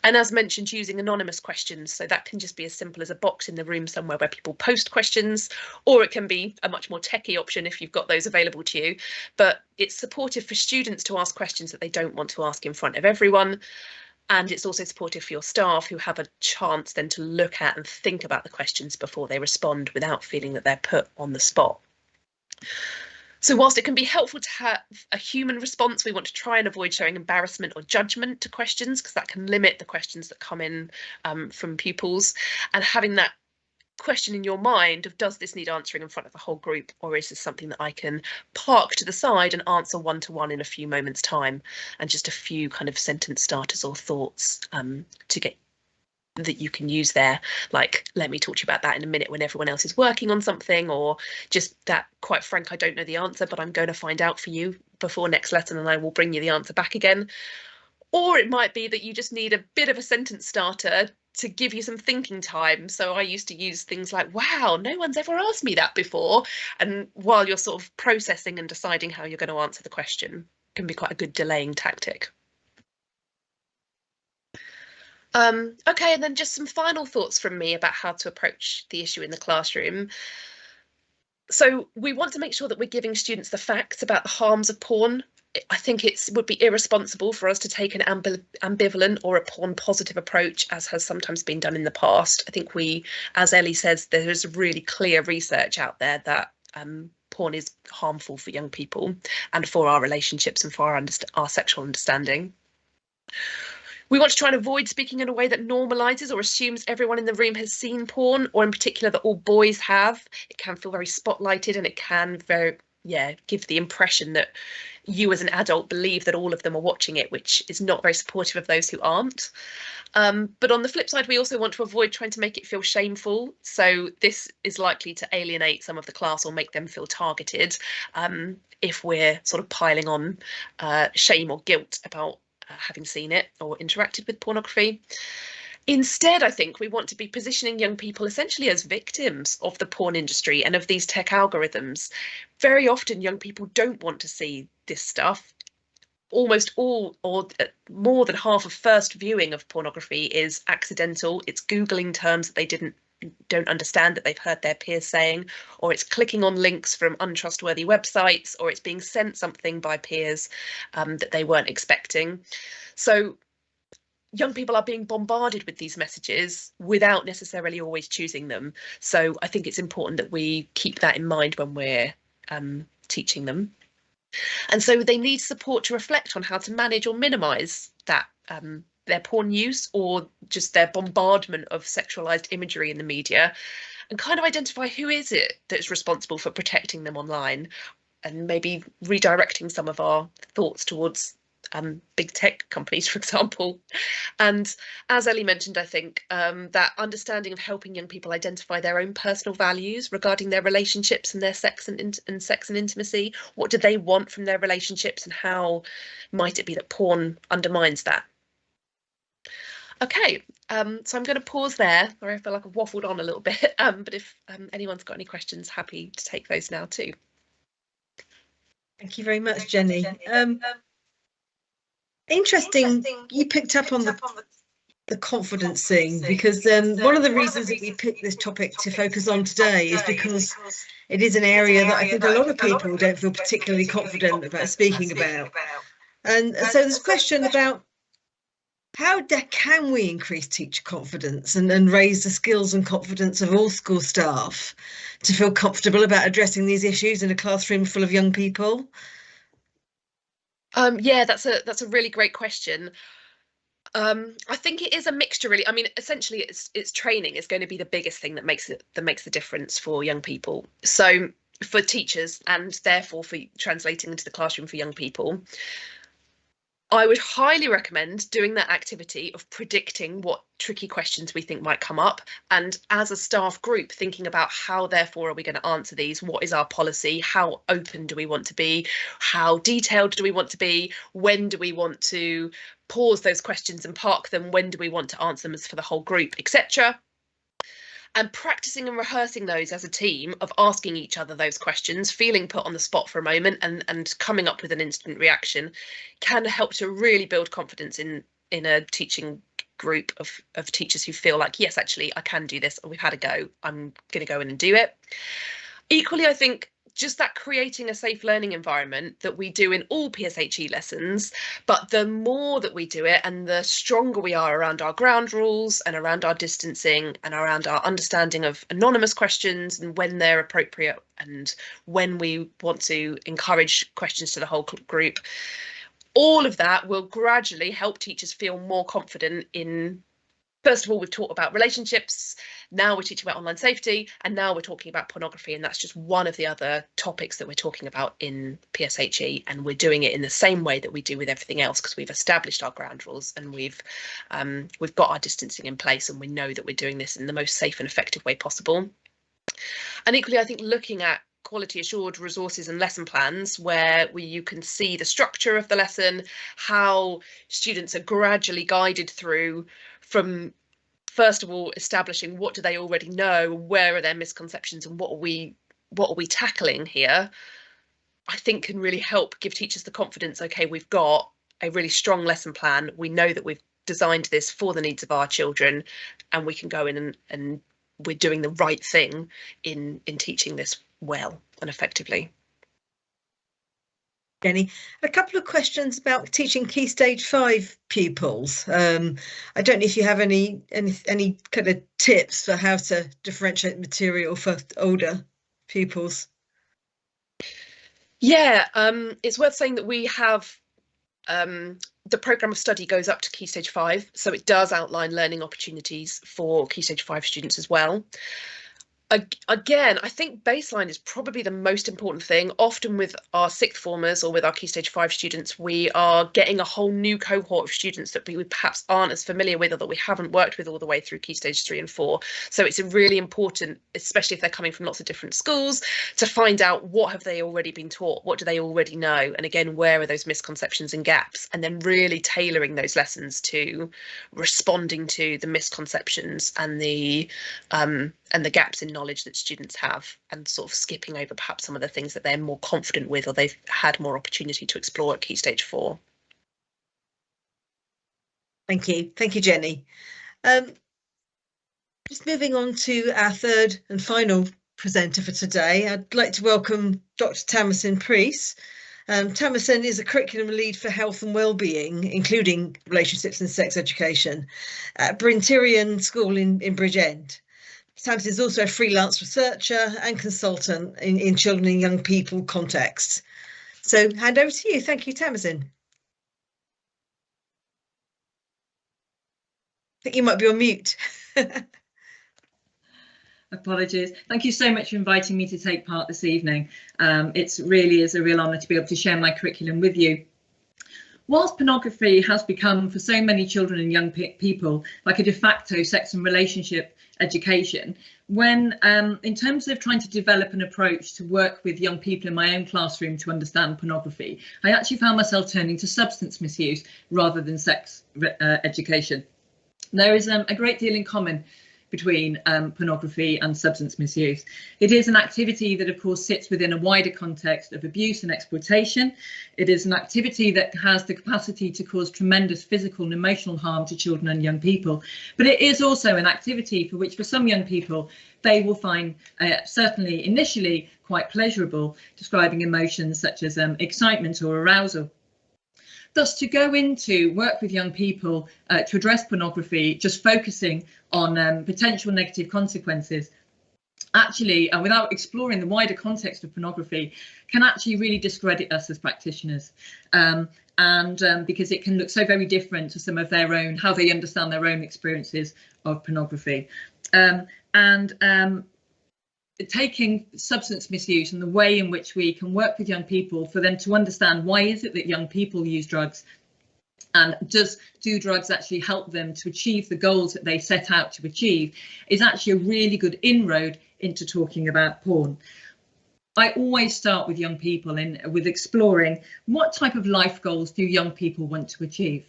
And as mentioned, using anonymous questions. So that can just be as simple as a box in the room somewhere where people post questions, or it can be a much more techie option if you've got those available to you. But it's supportive for students to ask questions that they don't want to ask in front of everyone. And it's also supportive for your staff, who have a chance then to look at and think about the questions before they respond without feeling that they're put on the spot. So whilst it can be helpful to have a human response, we want to try and avoid showing embarrassment or judgment to questions, because that can limit the questions that come in from pupils. And having that question in your mind of, does this need answering in front of the whole group, or is this something that I can park to the side and answer one-to-one in a few moments time? And just a few kind of sentence starters or thoughts to get that you can use there, like, let me talk to you about that in a minute when everyone else is working on something, or just that, quite frank, I don't know the answer, but I'm going to find out for you before next lesson and I will bring you the answer back again. Or it might be that you just need a bit of a sentence starter to give you some thinking time. So I used to use things like, wow, no one's ever asked me that before. And while you're sort of processing and deciding how you're going to answer the question, can be quite a good delaying tactic. Okay, and then just some final thoughts from me about how to approach the issue in the classroom. So we want to make sure that we're giving students the facts about the harms of porn. I think it would be irresponsible for us to take an ambivalent or a porn positive approach, as has sometimes been done in the past. I think we, as Ellie says, there is really clear research out there that porn is harmful for young people and for our relationships and for our sexual understanding. We want to try and avoid speaking in a way that normalises or assumes everyone in the room has seen porn, or in particular that all boys have. It can feel very spotlighted, and it can give the impression that you as an adult believe that all of them are watching it, which is not very supportive of those who aren't. But on the flip side, we also want to avoid trying to make it feel shameful. So this is likely to alienate some of the class or make them feel targeted if we're sort of piling on shame or guilt about having seen it or interacted with pornography. Instead, I think we want to be positioning young people essentially as victims of the porn industry and of these tech algorithms. Very often young people don't want to see this stuff, almost all, or more than half of first viewing of pornography is accidental. It's Googling terms that they don't understand, that they've heard their peers saying, or it's clicking on links from untrustworthy websites, or it's being sent something by peers that they weren't expecting. So young people are being bombarded with these messages without necessarily always choosing them. So I think it's important that we keep that in mind when we're teaching them. And so they need support to reflect on how to manage or minimise that their porn use, or just their bombardment of sexualised imagery in the media, and kind of identify who is it that's responsible for protecting them online, and maybe redirecting some of our thoughts towards big tech companies, for example. And as Ellie mentioned, I think that understanding of helping young people identify their own personal values regarding their relationships and their sex and sex and intimacy. What do they want from their relationships, and how might it be that porn undermines that? Okay, so I'm going to pause there. Sorry, I feel like I've waffled on a little bit, but if anyone's got any questions, happy to take those now too. Thank you very much, Jenny. Interesting, you picked up on the confidence thing, because one of the reasons that we picked this topic to focus on today is because it is an area that I think a lot of people don't feel particularly confident about speaking about. And so there's a question about how can we increase teacher confidence and raise the skills and confidence of all school staff to feel comfortable about addressing these issues in a classroom full of young people? Yeah, that's a really great question. I think it is a mixture, really. I mean, essentially, it's training is going to be the biggest thing that makes the difference for young people. So for teachers, and therefore for translating into the classroom for young people, I would highly recommend doing that activity of predicting what tricky questions we think might come up, and as a staff group thinking about how therefore are we going to answer these, what is our policy, how open do we want to be, how detailed do we want to be, when do we want to pause those questions and park them, when do we want to answer them as for the whole group, etc. And practicing and rehearsing those as a team, of asking each other those questions, feeling put on the spot for a moment, and coming up with an instant reaction, can help to really build confidence in a teaching group of teachers who feel like, yes, actually I can do this, we've had a go, I'm going to go in and do it. Equally, I think just that creating a safe learning environment that we do in all PSHE lessons, but the more that we do it and the stronger we are around our ground rules and around our distancing and around our understanding of anonymous questions and when they're appropriate and when we want to encourage questions to the whole group, all of that will gradually help teachers feel more confident in, first of all, we've talked about relationships, now we're teaching about online safety, and now we're talking about pornography, and that's just one of the other topics that we're talking about in PSHE, and we're doing it in the same way that we do with everything else, because we've established our ground rules and we've got our distancing in place, and we know that we're doing this in the most safe and effective way possible. And equally, I think looking at quality assured resources and lesson plans where you can see the structure of the lesson, how students are gradually guided through from, first of all, establishing what do they already know, where are their misconceptions, and what are we tackling here, I think can really help give teachers the confidence, okay, we've got a really strong lesson plan, we know that we've designed this for the needs of our children, and we can go in and we're doing the right thing in teaching this well and effectively. Jenny, a couple of questions about teaching Key Stage 5 pupils. I don't know if you have any kind of tips for how to differentiate material for older pupils. Yeah, it's worth saying that we have the programme of study goes up to Key Stage 5, so it does outline learning opportunities for Key Stage 5 students as well. Again, I think baseline is probably the most important thing. Often with our sixth formers or with our Key Stage 5 students, we are getting a whole new cohort of students that we perhaps aren't as familiar with, or that we haven't worked with all the way through Key Stage 3 and 4. So it's really important, especially if they're coming from lots of different schools, to find out what have they already been taught, what do they already know, and again, where are those misconceptions and gaps, and then really tailoring those lessons to responding to the misconceptions and the gaps in knowledge that students have, and sort of skipping over perhaps some of the things that they're more confident with or they've had more opportunity to explore at Key Stage 4. Thank you, Jenny. Just moving on to our third and final presenter for today, I'd like to welcome Dr. Tamsin Preece. Tamsin is a curriculum lead for health and wellbeing, including relationships and sex education, at Bryn Tyrion School in Bridgend. Tamsin is also a freelance researcher and consultant in children and young people contexts. So hand over to you. Thank you, Tamsin. I think you might be on mute. Apologies. Thank you so much for inviting me to take part this evening. It's really is a real honour to be able to share my curriculum with you. Whilst pornography has become for so many children and young people like a de facto sex and relationship education, when in terms of trying to develop an approach to work with young people in my own classroom to understand pornography, I actually found myself turning to substance misuse rather than sex education. There is a great deal in common between pornography and substance misuse. It is an activity that, of course, sits within a wider context of abuse and exploitation. It is an activity that has the capacity to cause tremendous physical and emotional harm to children and young people. But it is also an activity for which, for some young people, they will find certainly initially quite pleasurable, describing emotions such as excitement or arousal. Thus, to go into work with young people to address pornography, just focusing on potential negative consequences, actually, without exploring the wider context of pornography, can actually really discredit us as practitioners. Because it can look so very different to some of their own, how they understand their own experiences of pornography. Taking substance misuse and the way in which we can work with young people for them to understand why is it that young people use drugs, and do drugs actually help them to achieve the goals that they set out to achieve, is actually a really good inroad into talking about porn. I always start with young people with exploring what type of life goals do young people want to achieve.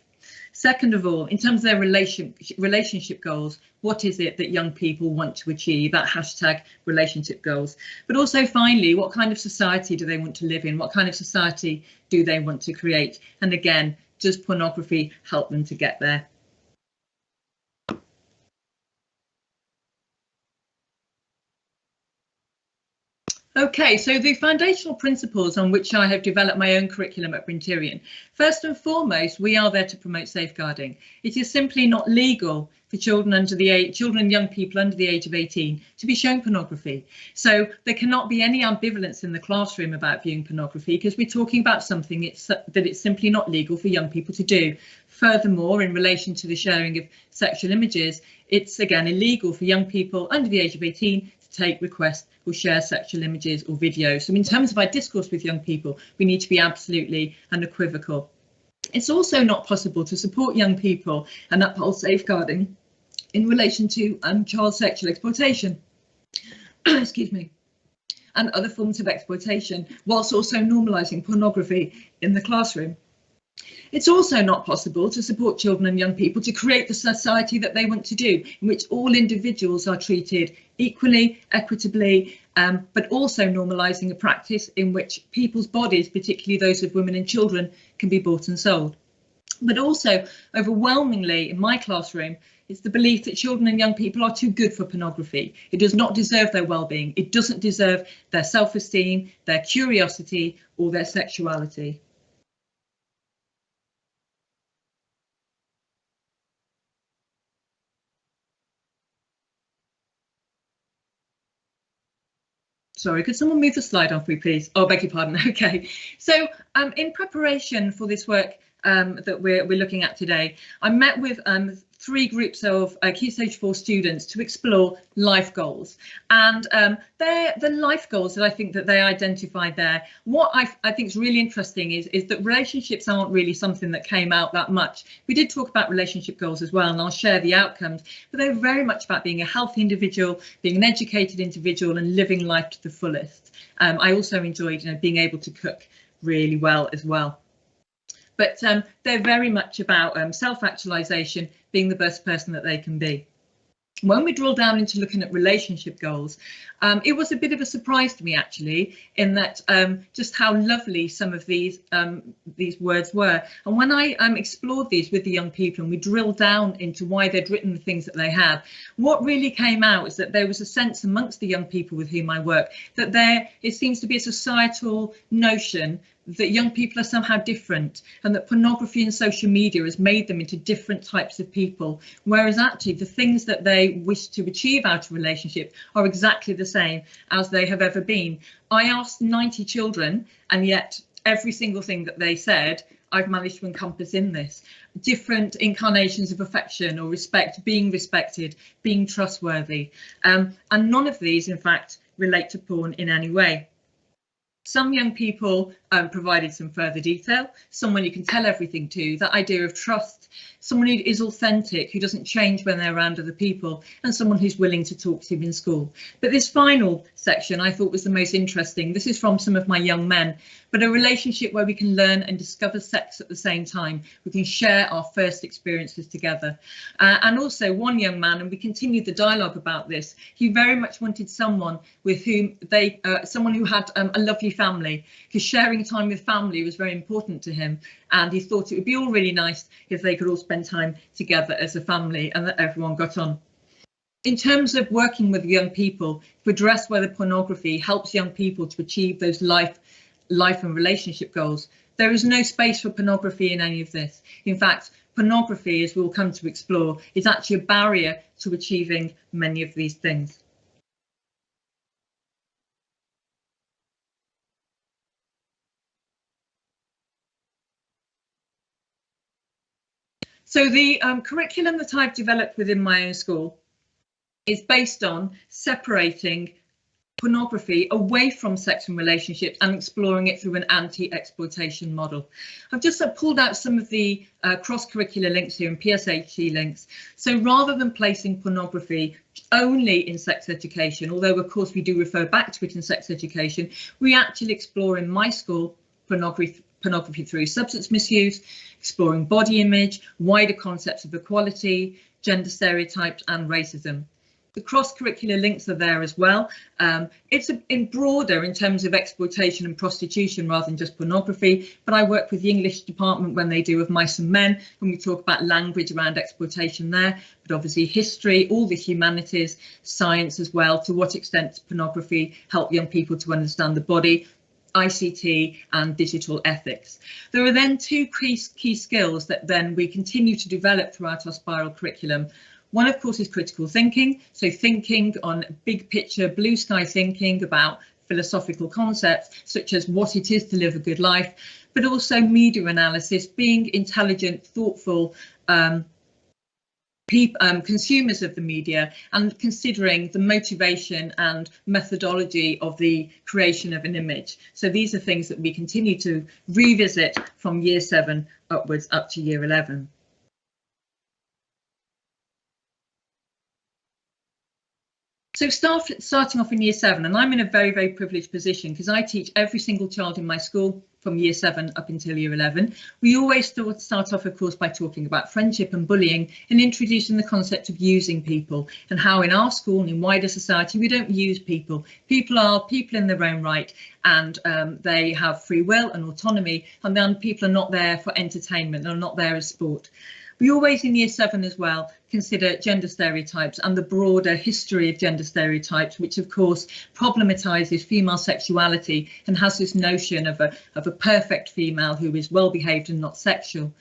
Second of all, in terms of their relationship goals, what is it that young people want to achieve? That hashtag relationship goals. But also finally, what kind of society do they want to live in? What kind of society do they want to create? And again, does pornography help them to get there? Okay, so the foundational principles on which I have developed my own curriculum at Bryn Tyrion. First and foremost, we are there to promote safeguarding. It is simply not legal for children and young people under the age of 18 to be shown pornography. So there cannot be any ambivalence in the classroom about viewing pornography, because we're talking about something that it's simply not legal for young people to do. Furthermore, in relation to the sharing of sexual images, it's again illegal for young people under the age of 18 to take, request or share sexual images or videos. So in terms of our discourse with young people, we need to be absolutely unequivocal. It's also not possible to support young people and uphold safeguarding in relation to child sexual exploitation, excuse me, and other forms of exploitation, whilst also normalising pornography in the classroom. It's also not possible to support children and young people to create the society that they want to do, in which all individuals are treated equally, equitably, but also normalising a practice in which people's bodies, particularly those of women and children, can be bought and sold. But also, overwhelmingly, in my classroom, it's the belief that children and young people are too good for pornography. It does not deserve their well-being. It doesn't deserve their self-esteem, their curiosity, or their sexuality. Sorry, could someone move the slide on for me, please? Oh, beg your pardon. Okay. So in preparation for this work that we're looking at today, I met with 3 groups of Key Stage 4 students to explore life goals. And they're the life goals that I think that they identified there. What I think is really interesting is that relationships aren't really something that came out that much. We did talk about relationship goals as well, and I'll share the outcomes, but they're very much about being a healthy individual, being an educated individual, and living life to the fullest. I also enjoyed, being able to cook really well as well. But they're very much about self-actualization, being the best person that they can be. When we drill down into looking at relationship goals, it was a bit of a surprise to me, actually, in that just how lovely some of these words were. And when I explored these with the young people and we drilled down into why they'd written the things that they had, what really came out is that there was a sense amongst the young people with whom I work that it seems to be a societal notion that young people are somehow different, and that pornography and social media has made them into different types of people, whereas actually the things that they wish to achieve out of a relationship are exactly the same as they have ever been. I asked 90 children, and yet every single thing that they said I've managed to encompass in this. Different incarnations of affection or respect, being respected, being trustworthy, and none of these in fact relate to porn in any way. Some young people provided some further detail, someone you can tell everything to, that idea of trust, someone who is authentic, who doesn't change when they're around other people, and someone who's willing to talk to in school. But this final section I thought was the most interesting. This is from some of my young men, but a relationship where we can learn and discover sex at the same time. We can share our first experiences together. And also one young man, and we continued the dialogue about this, he very much wanted someone with whom someone who had a lovely family, because sharing time with family was very important to him, and he thought it would be all really nice if they could all spend time together as a family and that everyone got on. In terms of working with young people to address whether pornography helps young people to achieve those life and relationship goals, there is no space for pornography in any of this. In fact, pornography, as we'll come to explore, is actually a barrier to achieving many of these things. So the curriculum that I've developed within my own school is based on separating pornography away from sex and relationships and exploring it through an anti-exploitation model. I've just pulled out some of the cross-curricular links here and PSHE links. So rather than placing pornography only in sex education, although of course we do refer back to it in sex education, we actually explore in my school pornography through substance misuse, exploring body image, wider concepts of equality, gender stereotypes and racism. The cross-curricular links are there as well. It's broader in terms of exploitation and prostitution rather than just pornography, but I work with the English department when they do of Mice and Men, when we talk about language around exploitation there, but obviously history, all the humanities, science as well, to what extent does pornography help young people to understand the body, ICT and digital ethics. There are then two key skills that then we continue to develop throughout our spiral curriculum. One, of course, is critical thinking. So thinking on big picture, blue sky thinking about philosophical concepts, such as what it is to live a good life, but also media analysis, being intelligent, thoughtful, consumers of the media, and considering the motivation and methodology of the creation of an image. So these are things that we continue to revisit from year 7 upwards up to year 11. So starting off in year 7, and I'm in a very, very privileged position because I teach every single child in my school from year 7 up until year 11. We always start off, of course, by talking about friendship and bullying and introducing the concept of using people, and how in our school and in wider society we don't use people. People are people in their own right, and they have free will and autonomy, and then people are not there for entertainment, they're not there as sport. We always in year 7 as well consider gender stereotypes and the broader history of gender stereotypes, which of course problematizes female sexuality and has this notion of a perfect female who is well behaved and not sexual.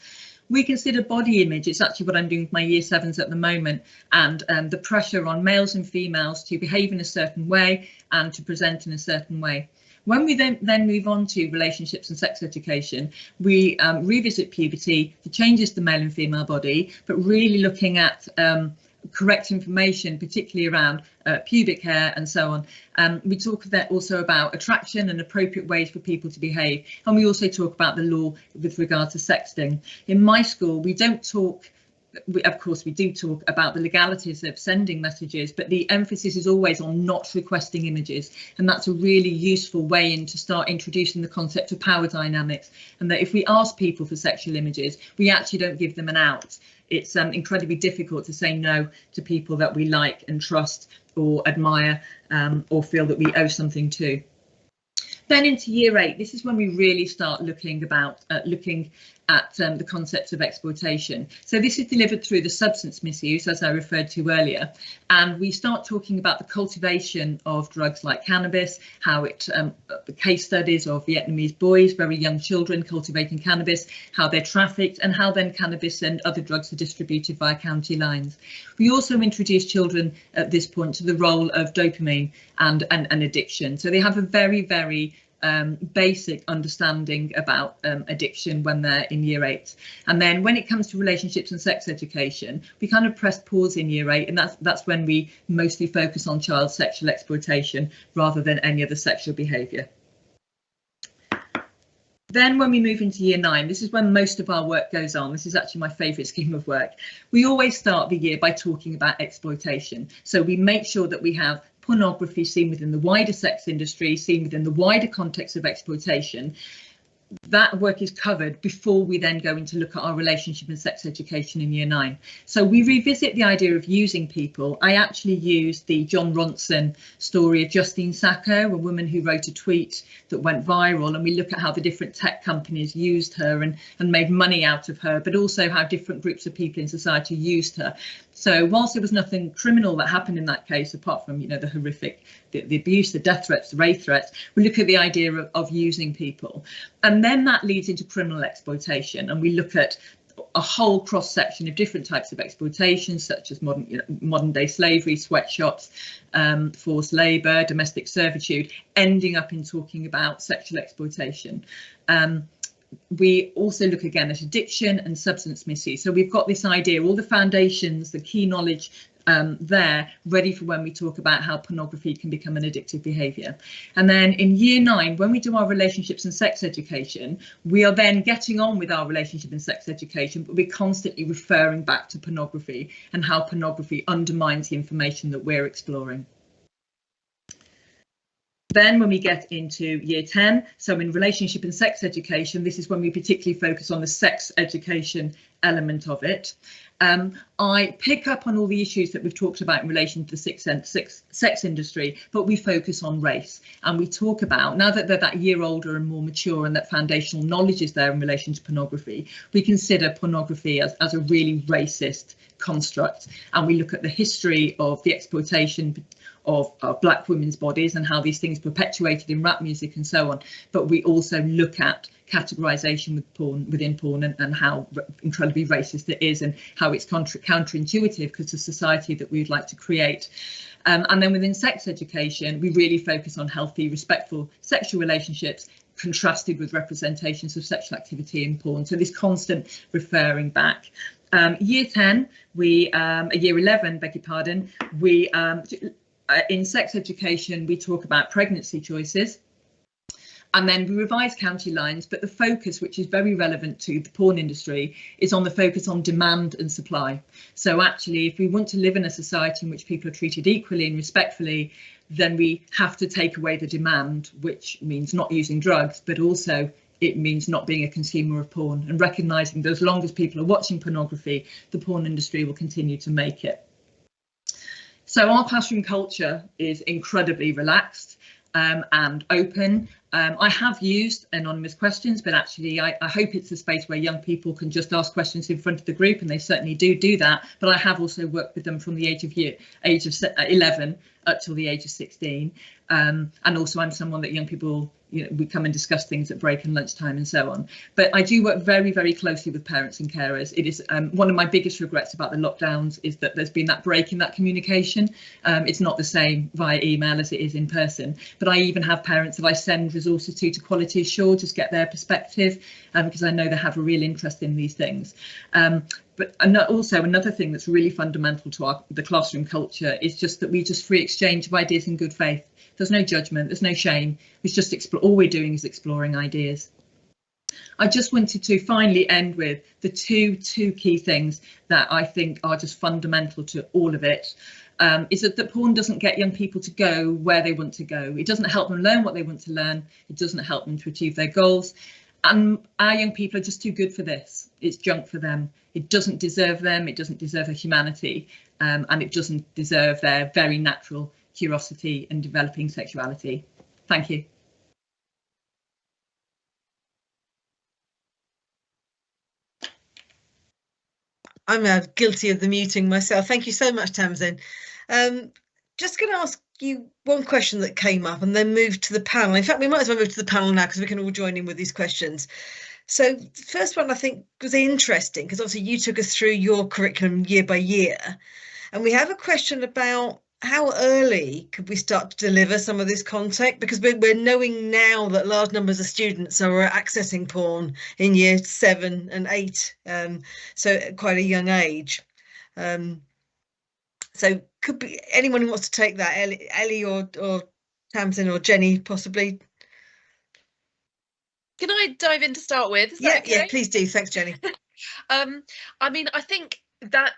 We consider body image. It's actually what I'm doing with my year 7s at the moment, and the pressure on males and females to behave in a certain way and to present in a certain way. When we then move on to relationships and sex education, we revisit puberty, the changes to the male and female body, but really looking at correct information, particularly around pubic hair and so on. We talk also about attraction and appropriate ways for people to behave. And we also talk about the law with regard to sexting. In my school, we don't talk of course, we do talk about the legalities of sending messages, but the emphasis is always on not requesting images. And that's a really useful way in to start introducing the concept of power dynamics, and that if we ask people for sexual images, we actually don't give them an out. It's incredibly difficult to say no to people that we like and trust or admire, or feel that we owe something to. Then into year 8, this is when we really start looking at the concepts of exploitation. So this is delivered through the substance misuse, as I referred to earlier, and we start talking about the cultivation of drugs like cannabis, how it, the case studies of Vietnamese boys, very young children cultivating cannabis, how they're trafficked, and how then cannabis and other drugs are distributed via county lines. We also introduce children at this point to the role of dopamine and addiction. So they have a very basic understanding about addiction when they're in year 8. And then when it comes to relationships and sex education, we kind of press pause in year 8, and that's when we mostly focus on child sexual exploitation rather than any other sexual behaviour. Then when we move into year 9, this is when most of our work goes on. This is actually my favourite scheme of work. We always start the year by talking about exploitation. So we make sure that we have pornography seen within the wider sex industry, seen within the wider context of exploitation. That work is covered before we then go into look at our relationship and sex education in year 9. So we revisit the idea of using people. I actually used the John Ronson story of Justine Sacco, a woman who wrote a tweet that went viral, and we look at how the different tech companies used her and made money out of her, but also how different groups of people in society used her. So whilst there was nothing criminal that happened in that case, apart from, you know, the horrific, the abuse, the death threats, the rape threats, we look at the idea of using people. And then that leads into criminal exploitation. And we look at a whole cross section of different types of exploitation, such as modern day slavery, sweatshops, forced labour, domestic servitude, ending up in talking about sexual exploitation. We also look again at addiction and substance misuse. So we've got this idea, all the foundations, the key knowledge there ready for when we talk about how pornography can become an addictive behaviour. And then in year 9, when we do our relationships and sex education, we are then getting on with our relationship and sex education, but we're constantly referring back to pornography and how pornography undermines the information that we're exploring. Then when we get into year 10, so in relationship and sex education, this is when we particularly focus on the sex education element of it. I pick up on all the issues that we've talked about in relation to the sex industry, but we focus on race, and we talk about, now that they're that year older and more mature and that foundational knowledge is there in relation to pornography, we consider pornography as a really racist construct, and we look at the history of the exploitation of black women's bodies and how these things perpetuated in rap music and so on. But we also look at categorization within porn and how incredibly racist it is, and how it's counterintuitive because the society that we'd like to create. And then within sex education, we really focus on healthy, respectful sexual relationships contrasted with representations of sexual activity in porn. So this constant referring back. Year 10, year 11, beg your pardon, we in sex education, we talk about pregnancy choices, and then we revise county lines, but the focus, which is very relevant to the porn industry, is on the focus on demand and supply. So actually, if we want to live in a society in which people are treated equally and respectfully, then we have to take away the demand, which means not using drugs, but also it means not being a consumer of porn, and recognising that as long as people are watching pornography, the porn industry will continue to make it. So our classroom culture is incredibly relaxed and open. I have used anonymous questions, but actually I hope it's a space where young people can just ask questions in front of the group, and they certainly do that. But I have also worked with them from the age of 11 up till the age of 16. And also I'm someone that young people, you know, we come and discuss things at break and lunchtime and so on. But I do work very, very closely with parents and carers. It is one of my biggest regrets about the lockdowns is that there's been that break in that communication. It's not the same via email as it is in person. But I even have parents that I send resources to Quality Assured, just get their perspective, because I know they have a real interest in these things. But also another thing that's really fundamental to the classroom culture is just that we just free exchange of ideas in good faith. There's no judgment, there's no shame. It's just all we're doing is exploring ideas. I just wanted to finally end with the two key things that I think are just fundamental to all of it. Is that porn doesn't get young people to go where they want to go. It doesn't help them learn what they want to learn. It doesn't help them to achieve their goals. And our young people are just too good for this. It's junk for them. It doesn't deserve them. It doesn't deserve their humanity. And it doesn't deserve their very natural curiosity and developing sexuality. Thank you. I'm guilty of the muting myself. Thank you so much, Tamsin. Just going to ask you one question that came up and then move to the panel. In fact, we might as well move to the panel now because we can all join in with these questions. So the first one I think was interesting because obviously you took us through your curriculum year by year. And we have a question about how early could we start to deliver some of this content? Because we're knowing now that large numbers of students are accessing porn in year 7 and 8, so at quite a young age. So could be anyone who wants to take that, Ellie or Tamsin or Jenny possibly. Can I dive in to start with? Is Yeah, that okay? yeah, please do. Thanks, Jenny. I mean, I think that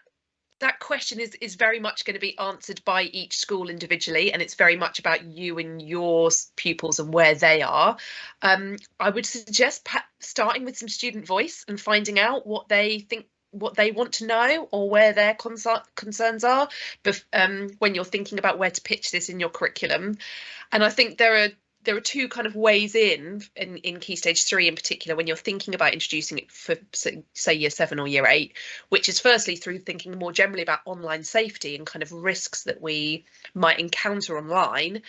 question is very much going to be answered by each school individually, and it's very much about you and your pupils and where they are. I would suggest starting with some student voice and finding out what they think, what they want to know, or where their concerns are when you're thinking about where to pitch this in your curriculum. And I think there are two kind of ways in Key Stage 3 in particular when you're thinking about introducing it for, say, year 7 or year 8, which is firstly through thinking more generally about online safety and kind of risks that we might encounter online,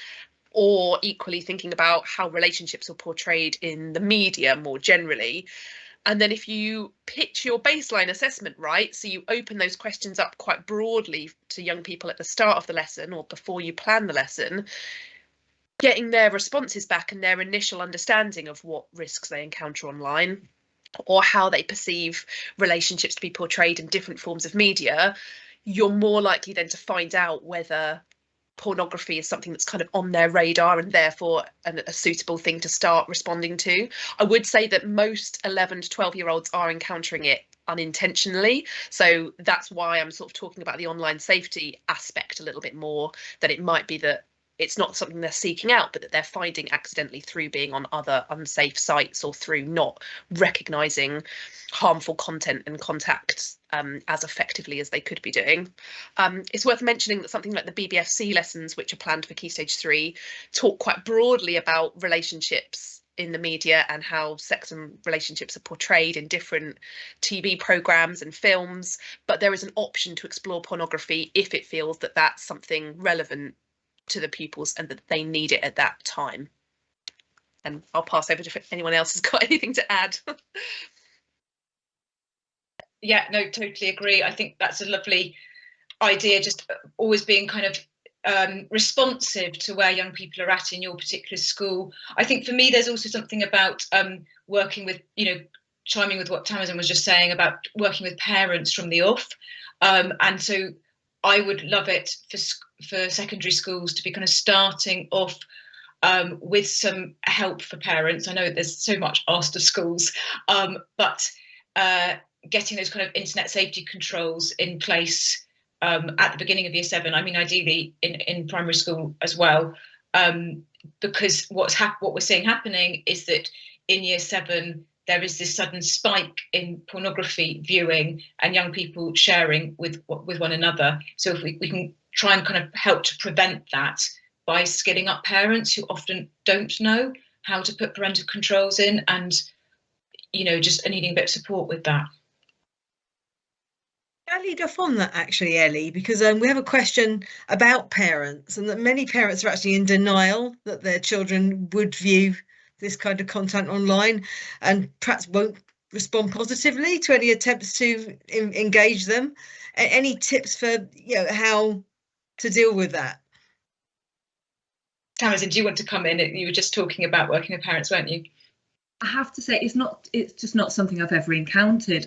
or equally thinking about how relationships are portrayed in the media more generally. And then if you pitch your baseline assessment right, so you open those questions up quite broadly to young people at the start of the lesson or before you plan the lesson, getting their responses back and their initial understanding of what risks they encounter online or how they perceive relationships to be portrayed in different forms of media, you're more likely then to find out whether pornography is something that's kind of on their radar and therefore a suitable thing to start responding to. I would say that most 11 to 12-year-olds are encountering it unintentionally, so that's why I'm sort of talking about the online safety aspect a little bit more, that it might be that it's not something they're seeking out, but that they're finding accidentally through being on other unsafe sites or through not recognising harmful content and contacts as effectively as they could be doing. It's worth mentioning that something like the BBFC lessons, which are planned for Key Stage 3, talk quite broadly about relationships in the media and how sex and relationships are portrayed in different TV programmes and films, but there is an option to explore pornography if it feels that that's something relevant to the pupils and that they need it at that time. And I'll pass over to if anyone else has got anything to add. Yeah, no, totally agree. I think that's a lovely idea, just always being kind of responsive to where young people are at in your particular school. I think for me, there's also something about working with, chiming with what Tamsin was just saying about working with parents from the off. And so I would love it for secondary schools to be kind of starting off with some help for parents. I know there's so much asked of schools, but getting those kind of internet safety controls in place at the beginning of year 7. I mean, ideally in primary school as well, because what we're seeing happening is that in year 7 there is this sudden spike in pornography viewing and young people sharing with one another. So if we can try and kind of help to prevent that by skilling up parents who often don't know how to put parental controls in, and just needing a bit of support with that. I'll lead off on that actually, Ellie, because we have a question about parents and that many parents are actually in denial that their children would view this kind of content online and perhaps won't respond positively to any attempts to engage them. Any tips for how to deal with that? Tamsin, do you want to come in? You were just talking about working with parents, weren't you? I have to say it's just not something I've ever encountered.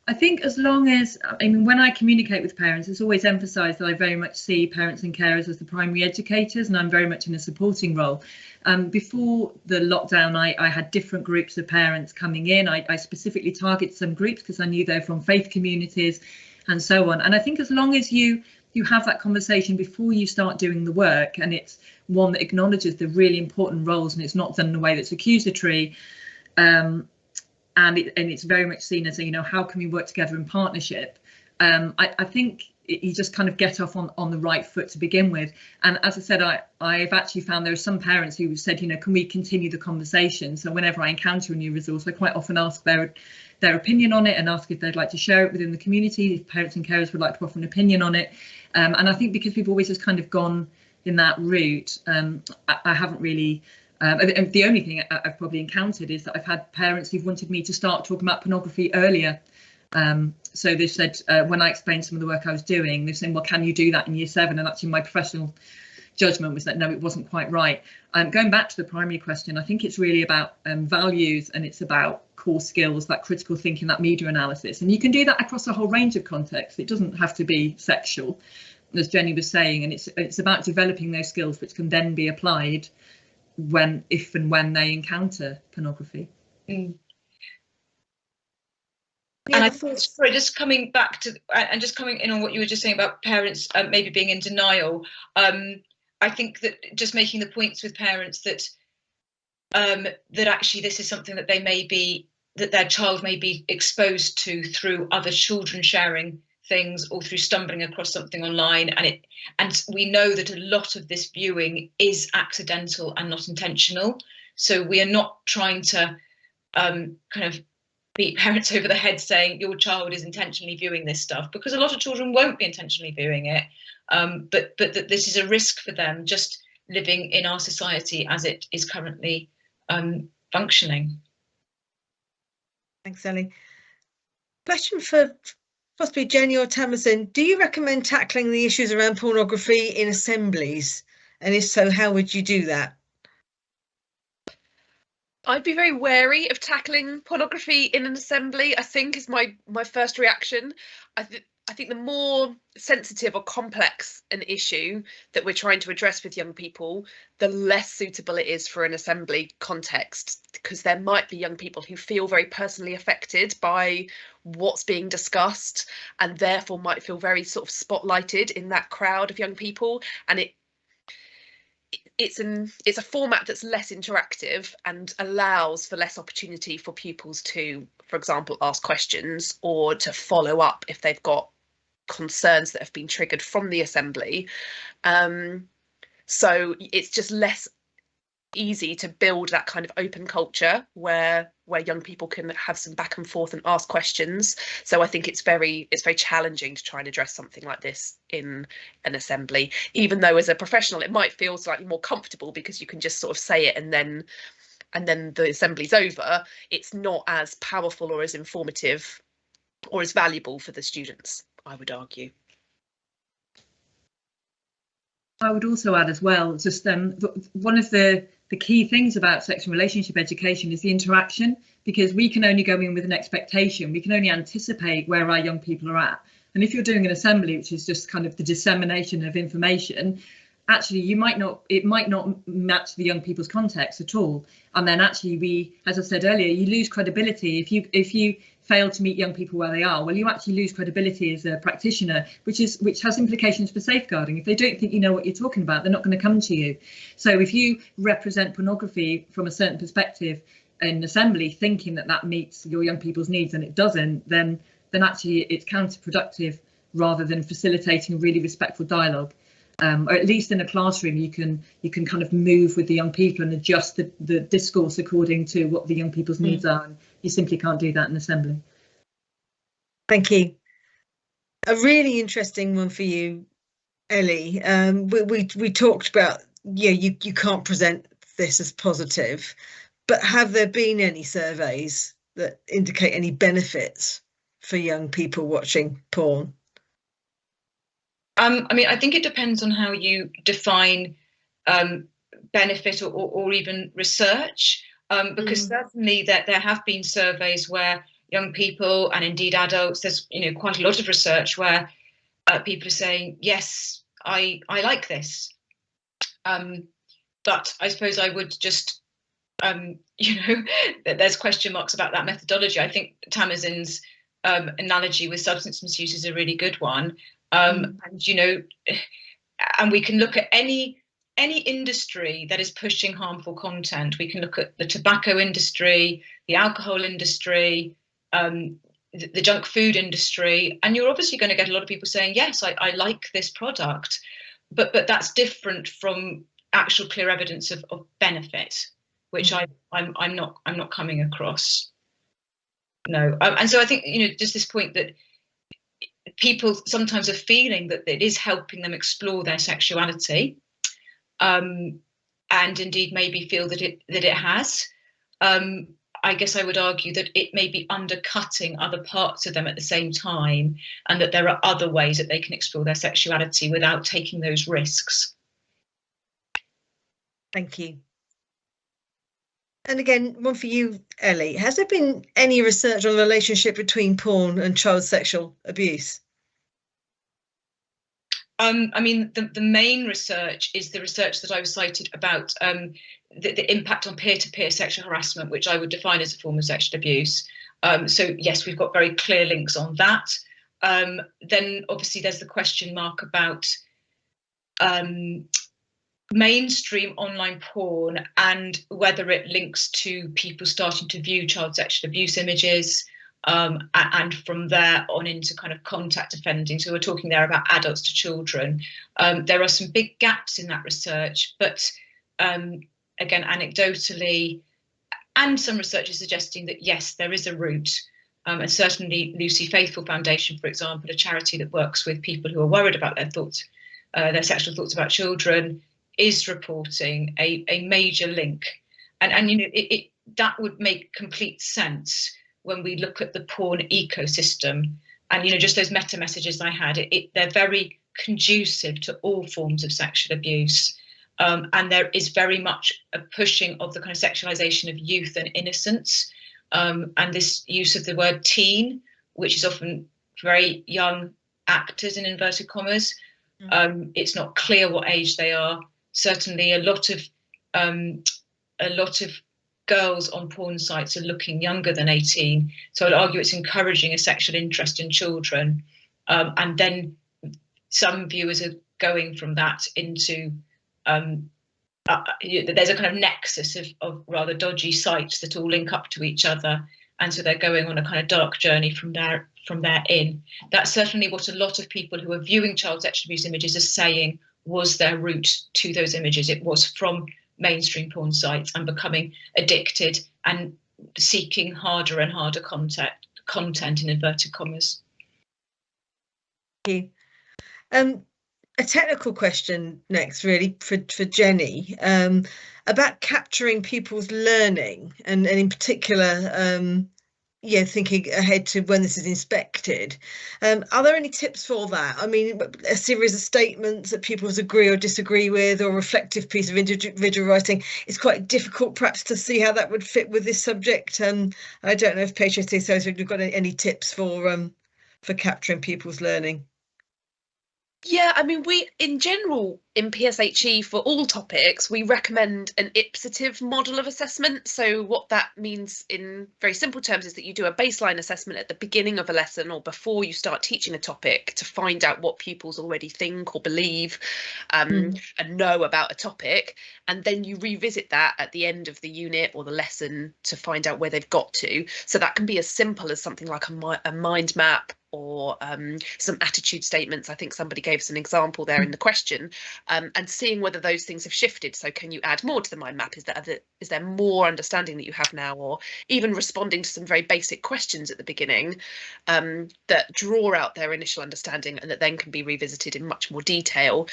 I think as long as, I mean, when I communicate with parents, it's always emphasised that I very much see parents and carers as the primary educators, and I'm very much in a supporting role. Before the lockdown, I had different groups of parents coming in. I specifically targeted some groups because I knew they're from faith communities and so on. And I think as long as you have that conversation before you start doing the work, and it's one that acknowledges the really important roles, and it's not done in a way that's accusatory, and it's very much seen as, you know, how can we work together in partnership? I think you just kind of get off on the right foot to begin with. And as I said, I've actually found there are some parents who have said, you know, can we continue the conversation? So whenever I encounter a new resource, I quite often ask their opinion on it and ask if they'd like to share it within the community, if parents and carers would like to offer an opinion on it. And I think because we've always just kind of gone in that route, I haven't really. The only thing I've probably encountered is that I've had parents who've wanted me to start talking about pornography earlier. So they said, when I explained some of the work I was doing, they're saying, well, can you do that in year 7? And actually my professional judgment was that no, it wasn't quite right. Going back to the primary question, I think it's really about values, and it's about core skills, that critical thinking, that media analysis. And you can do that across a whole range of contexts. It doesn't have to be sexual, as Jenny was saying, and it's about developing those skills which can then be applied if and when they encounter pornography. And I thought, sorry, just coming back to and just coming in on what you were just saying about parents maybe being in denial. I think that just making the points with parents that that actually this is something that that their child may be exposed to through other children sharing things or through stumbling across something online, and we know that a lot of this viewing is accidental and not intentional. So we are not trying to kind of beat parents over the head saying your child is intentionally viewing this stuff, because a lot of children won't be intentionally viewing it, but that this is a risk for them just living in our society as it is currently functioning. Thanks, Ellie. Question for possibly Jenny or Tamsin. Do you recommend tackling the issues around pornography in assemblies? And if so, how would you do that? I'd be very wary of tackling pornography in an assembly, I think, is my first reaction. I think the more sensitive or complex an issue that we're trying to address with young people, the less suitable it is for an assembly context, because there might be young people who feel very personally affected by what's being discussed and therefore might feel very sort of spotlighted in that crowd of young people. And it's a format that's less interactive and allows for less opportunity for pupils to, for example, ask questions or to follow up if they've got concerns that have been triggered from the assembly. So it's just less easy to build that kind of open culture where young people can have some back and forth and ask questions. So I think it's very challenging to try and address something like this in an assembly, even though as a professional it might feel slightly more comfortable because you can just sort of say it and then the assembly's over. It's not as powerful or as informative or as valuable for the students, I would argue. I would also add as well, just one of the key things about sex and relationship education is the interaction, because we can only go in with an expectation. We can only anticipate where our young people are at. And if you're doing an assembly, which is just kind of the dissemination of information, actually it might not match the young people's context at all. And then actually as I said earlier, you lose credibility if you fail to meet young people where they are. Well, you actually lose credibility as a practitioner, which has implications for safeguarding. If they don't think you know what you're talking about, they're not going to come to you. So if you represent pornography from a certain perspective in assembly, thinking that meets your young people's needs and it doesn't, then actually it's counterproductive rather than facilitating a really respectful dialogue. Or at least in a classroom, you can kind of move with the young people and adjust the discourse according to what the young people's needs are. And you simply can't do that in assembly. Thank you. A really interesting one for you, Ellie. We talked about, you can't present this as positive, but have there been any surveys that indicate any benefits for young people watching porn? I mean, I think it depends on how you define benefit or even research, because certainly there have been surveys where young people and indeed adults. There's quite a lot of research where people are saying, yes, I like this, but I suppose I would just there's question marks about that methodology. I think Tamazin's analogy with substance misuse is a really good one, and we can look at any industry that is pushing harmful content. We can look at the tobacco industry, the alcohol industry, the junk food industry, and you're obviously going to get a lot of people saying, yes, I like this product, but that's different from actual clear evidence of benefit, which I'm not coming across. No, and so I think just this point that people sometimes are feeling that it is helping them explore their sexuality, and indeed maybe feel that it has. I guess I would argue that it may be undercutting other parts of them at the same time, and that there are other ways that they can explore their sexuality without taking those risks. Thank you. And again, one for you, Ellie. Has there been any research on the relationship between porn and child sexual abuse? I mean, the main research is the research that I was cited about the impact on peer-to-peer sexual harassment, which I would define as a form of sexual abuse. So yes, we've got very clear links on that. Then obviously there's the question mark about mainstream online porn and whether it links to people starting to view child sexual abuse images, and from there on into kind of contact offending. So we're talking there about adults to children. There are some big gaps in that research, but again, anecdotally, and some research is suggesting that yes, there is a route. And certainly Lucy Faithfull Foundation, for example, a charity that works with people who are worried about their sexual thoughts about children, is reporting a major link, and that would make complete sense when we look at the porn ecosystem, and just those meta messages I had. They're very conducive to all forms of sexual abuse, and there is very much a pushing of the kind of sexualization of youth and innocence, and this use of the word teen, which is often very young actors in inverted commas. It's not clear what age they are. Certainly a lot of girls on porn sites are looking younger than 18. So I'd argue it's encouraging a sexual interest in children. And then some viewers are going from that into, there's a kind of nexus of rather dodgy sites that all link up to each other. And so they're going on a kind of dark journey from there in. That's certainly what a lot of people who are viewing child sexual abuse images are saying was their route to those images. It was from mainstream porn sites and becoming addicted and seeking harder and harder content in inverted commas. Thank you. A technical question next, really, for Jenny, about capturing pupils' learning, and in particular, thinking ahead to when this is inspected. Are there any tips for that? I mean, a series of statements that pupils agree or disagree with, or a reflective piece of individual writing, it's quite difficult perhaps to see how that would fit with this subject. I don't know if PSHE says we've got any tips for capturing pupils' learning. Yeah, I mean, we, in general, in PSHE, for all topics, we recommend an ipsative model of assessment. So what that means in very simple terms is that you do a baseline assessment at the beginning of a lesson or before you start teaching a topic to find out what pupils already think or believe and know about a topic. And then you revisit that at the end of the unit or the lesson to find out where they've got to. So that can be as simple as something like a mind map, or some attitude statements. I think somebody gave us an example there in the question, and seeing whether those things have shifted. So can you add more to the mind map? Is there more understanding that you have now? Or even responding to some very basic questions at the beginning that draw out their initial understanding and that then can be revisited in much more detail,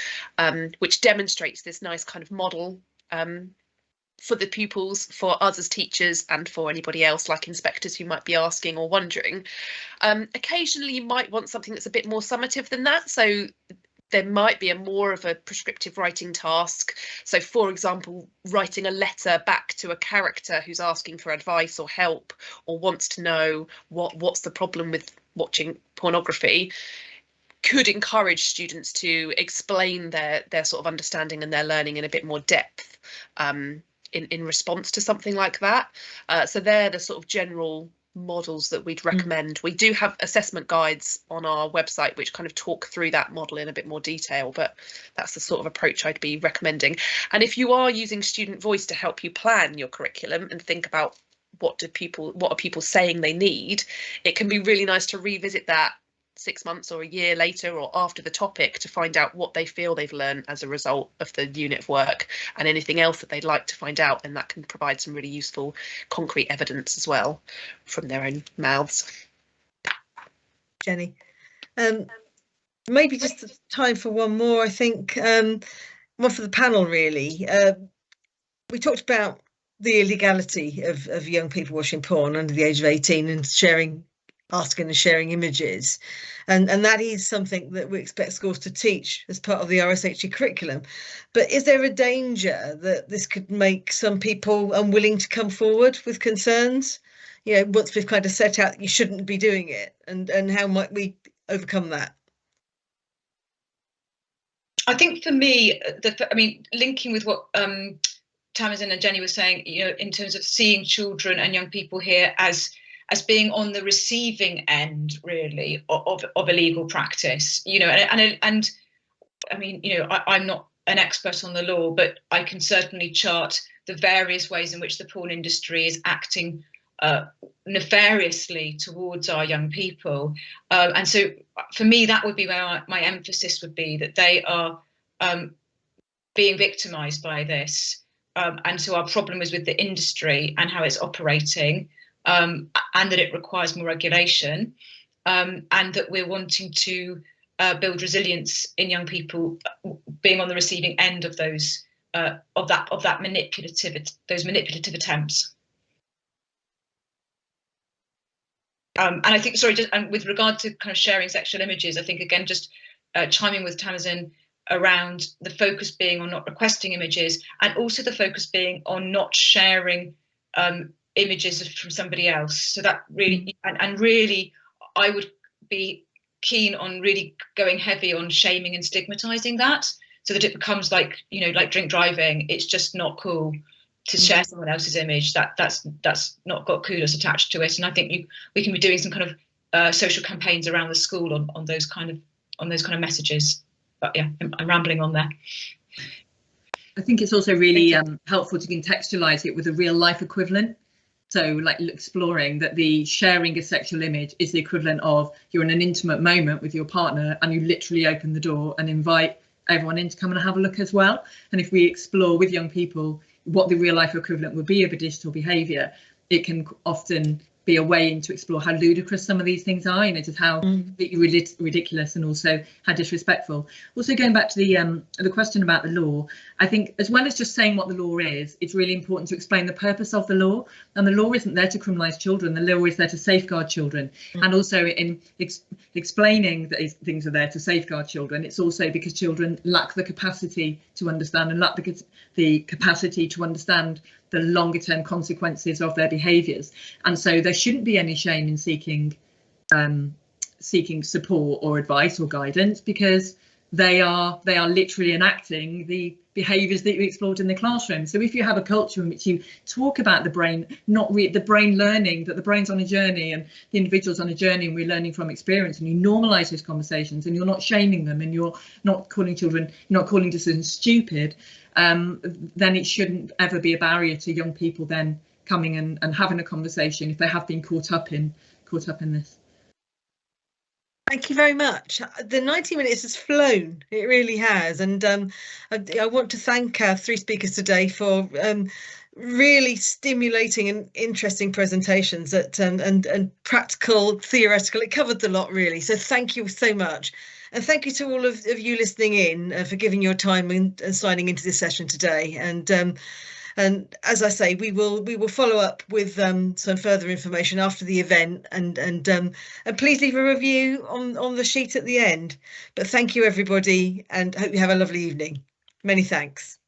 which demonstrates this nice kind of model for the pupils, for us as teachers, and for anybody else like inspectors who might be asking or wondering. Occasionally you might want something that's a bit more summative than that. So there might be more of a prescriptive writing task. So, for example, writing a letter back to a character who's asking for advice or help, or wants to know what's the problem with watching pornography, could encourage students to explain their sort of understanding and their learning in a bit more depth in response to something like that. So they're the sort of general models that we'd recommend. We do have assessment guides on our website which kind of talk through that model in a bit more detail, but that's the sort of approach I'd be recommending. And if you are using student voice to help you plan your curriculum and think about what are people saying they need, it can be really nice to revisit that 6 months or a year later or after the topic to find out what they feel they've learned as a result of the unit of work, and anything else that they'd like to find out, and that can provide some really useful concrete evidence as well from their own mouths. Jenny, maybe just time for one more, I think, one for the panel really. We talked about the illegality of young people watching porn under the age of 18 and asking and sharing images, and that is something that we expect schools to teach as part of the RSHE curriculum. But is there a danger that this could make some people unwilling to come forward with concerns, you know, once we've kind of set out that you shouldn't be doing it, and how might we overcome that? I think for me, linking with what Tamsin and Jenny were saying, you know, in terms of seeing children and young people here as being on the receiving end, really, of illegal practice, you know, and I mean, you know, I'm not an expert on the law, but I can certainly chart the various ways in which the porn industry is acting nefariously towards our young people. And so for me, that would be where my emphasis would be, that they are being victimised by this. And so our problem is with the industry and how it's operating, and that it requires more regulation, and that we're wanting to build resilience in young people being on the receiving end of those manipulative attempts. And I think, and with regard to kind of sharing sexual images, I think again, just chiming with Tamsin around the focus being on not requesting images, and also the focus being on not sharing images from somebody else. So that really, and really, I would be keen on really going heavy on shaming and stigmatizing that, so that it becomes like, you know, like drink driving. It's just not cool to share someone else's image. That's not got kudos attached to it. And I think we can be doing some kind of social campaigns around the school on those kind of messages. But yeah, I'm rambling on there. I think it's also really helpful to contextualize it with a real life equivalent. So like exploring that the sharing a sexual image is the equivalent of you're in an intimate moment with your partner and you literally open the door and invite everyone in to come and have a look as well. And if we explore with young people what the real life equivalent would be of a digital behaviour, it can often be a way in to explore how ludicrous some of these things are, you know, just how ridiculous and also how disrespectful. Also, going back to the question about the law, I think as well as just saying what the law is, it's really important to explain the purpose of the law. And the law isn't there to criminalise children, the law is there to safeguard children. And also in explaining that things are there to safeguard children, it's also because children lack the capacity to understand and lack the capacity to understand the longer term consequences of their behaviours. And so there shouldn't be any shame in seeking support or advice or guidance, because they are literally enacting the behaviours that you explored in the classroom. So if you have a culture in which you talk about the brain, the brain learning, that the brain's on a journey and the individual's on a journey and we're learning from experience, and you normalise those conversations and you're not shaming them and you're not calling decisions stupid, then it shouldn't ever be a barrier to young people then coming and having a conversation if they have been caught up in this. Thank you very much. The 90 minutes has flown. It really has. And I want to thank our three speakers today for really stimulating and interesting presentations and practical, theoretical. It covered the lot, really. So thank you so much. And thank you to all of you listening in for giving your time and signing into this session today. And And as I say, we will follow up with some further information after the event, and please leave a review on the sheet at the end. But thank you, everybody, and hope you have a lovely evening. Many thanks.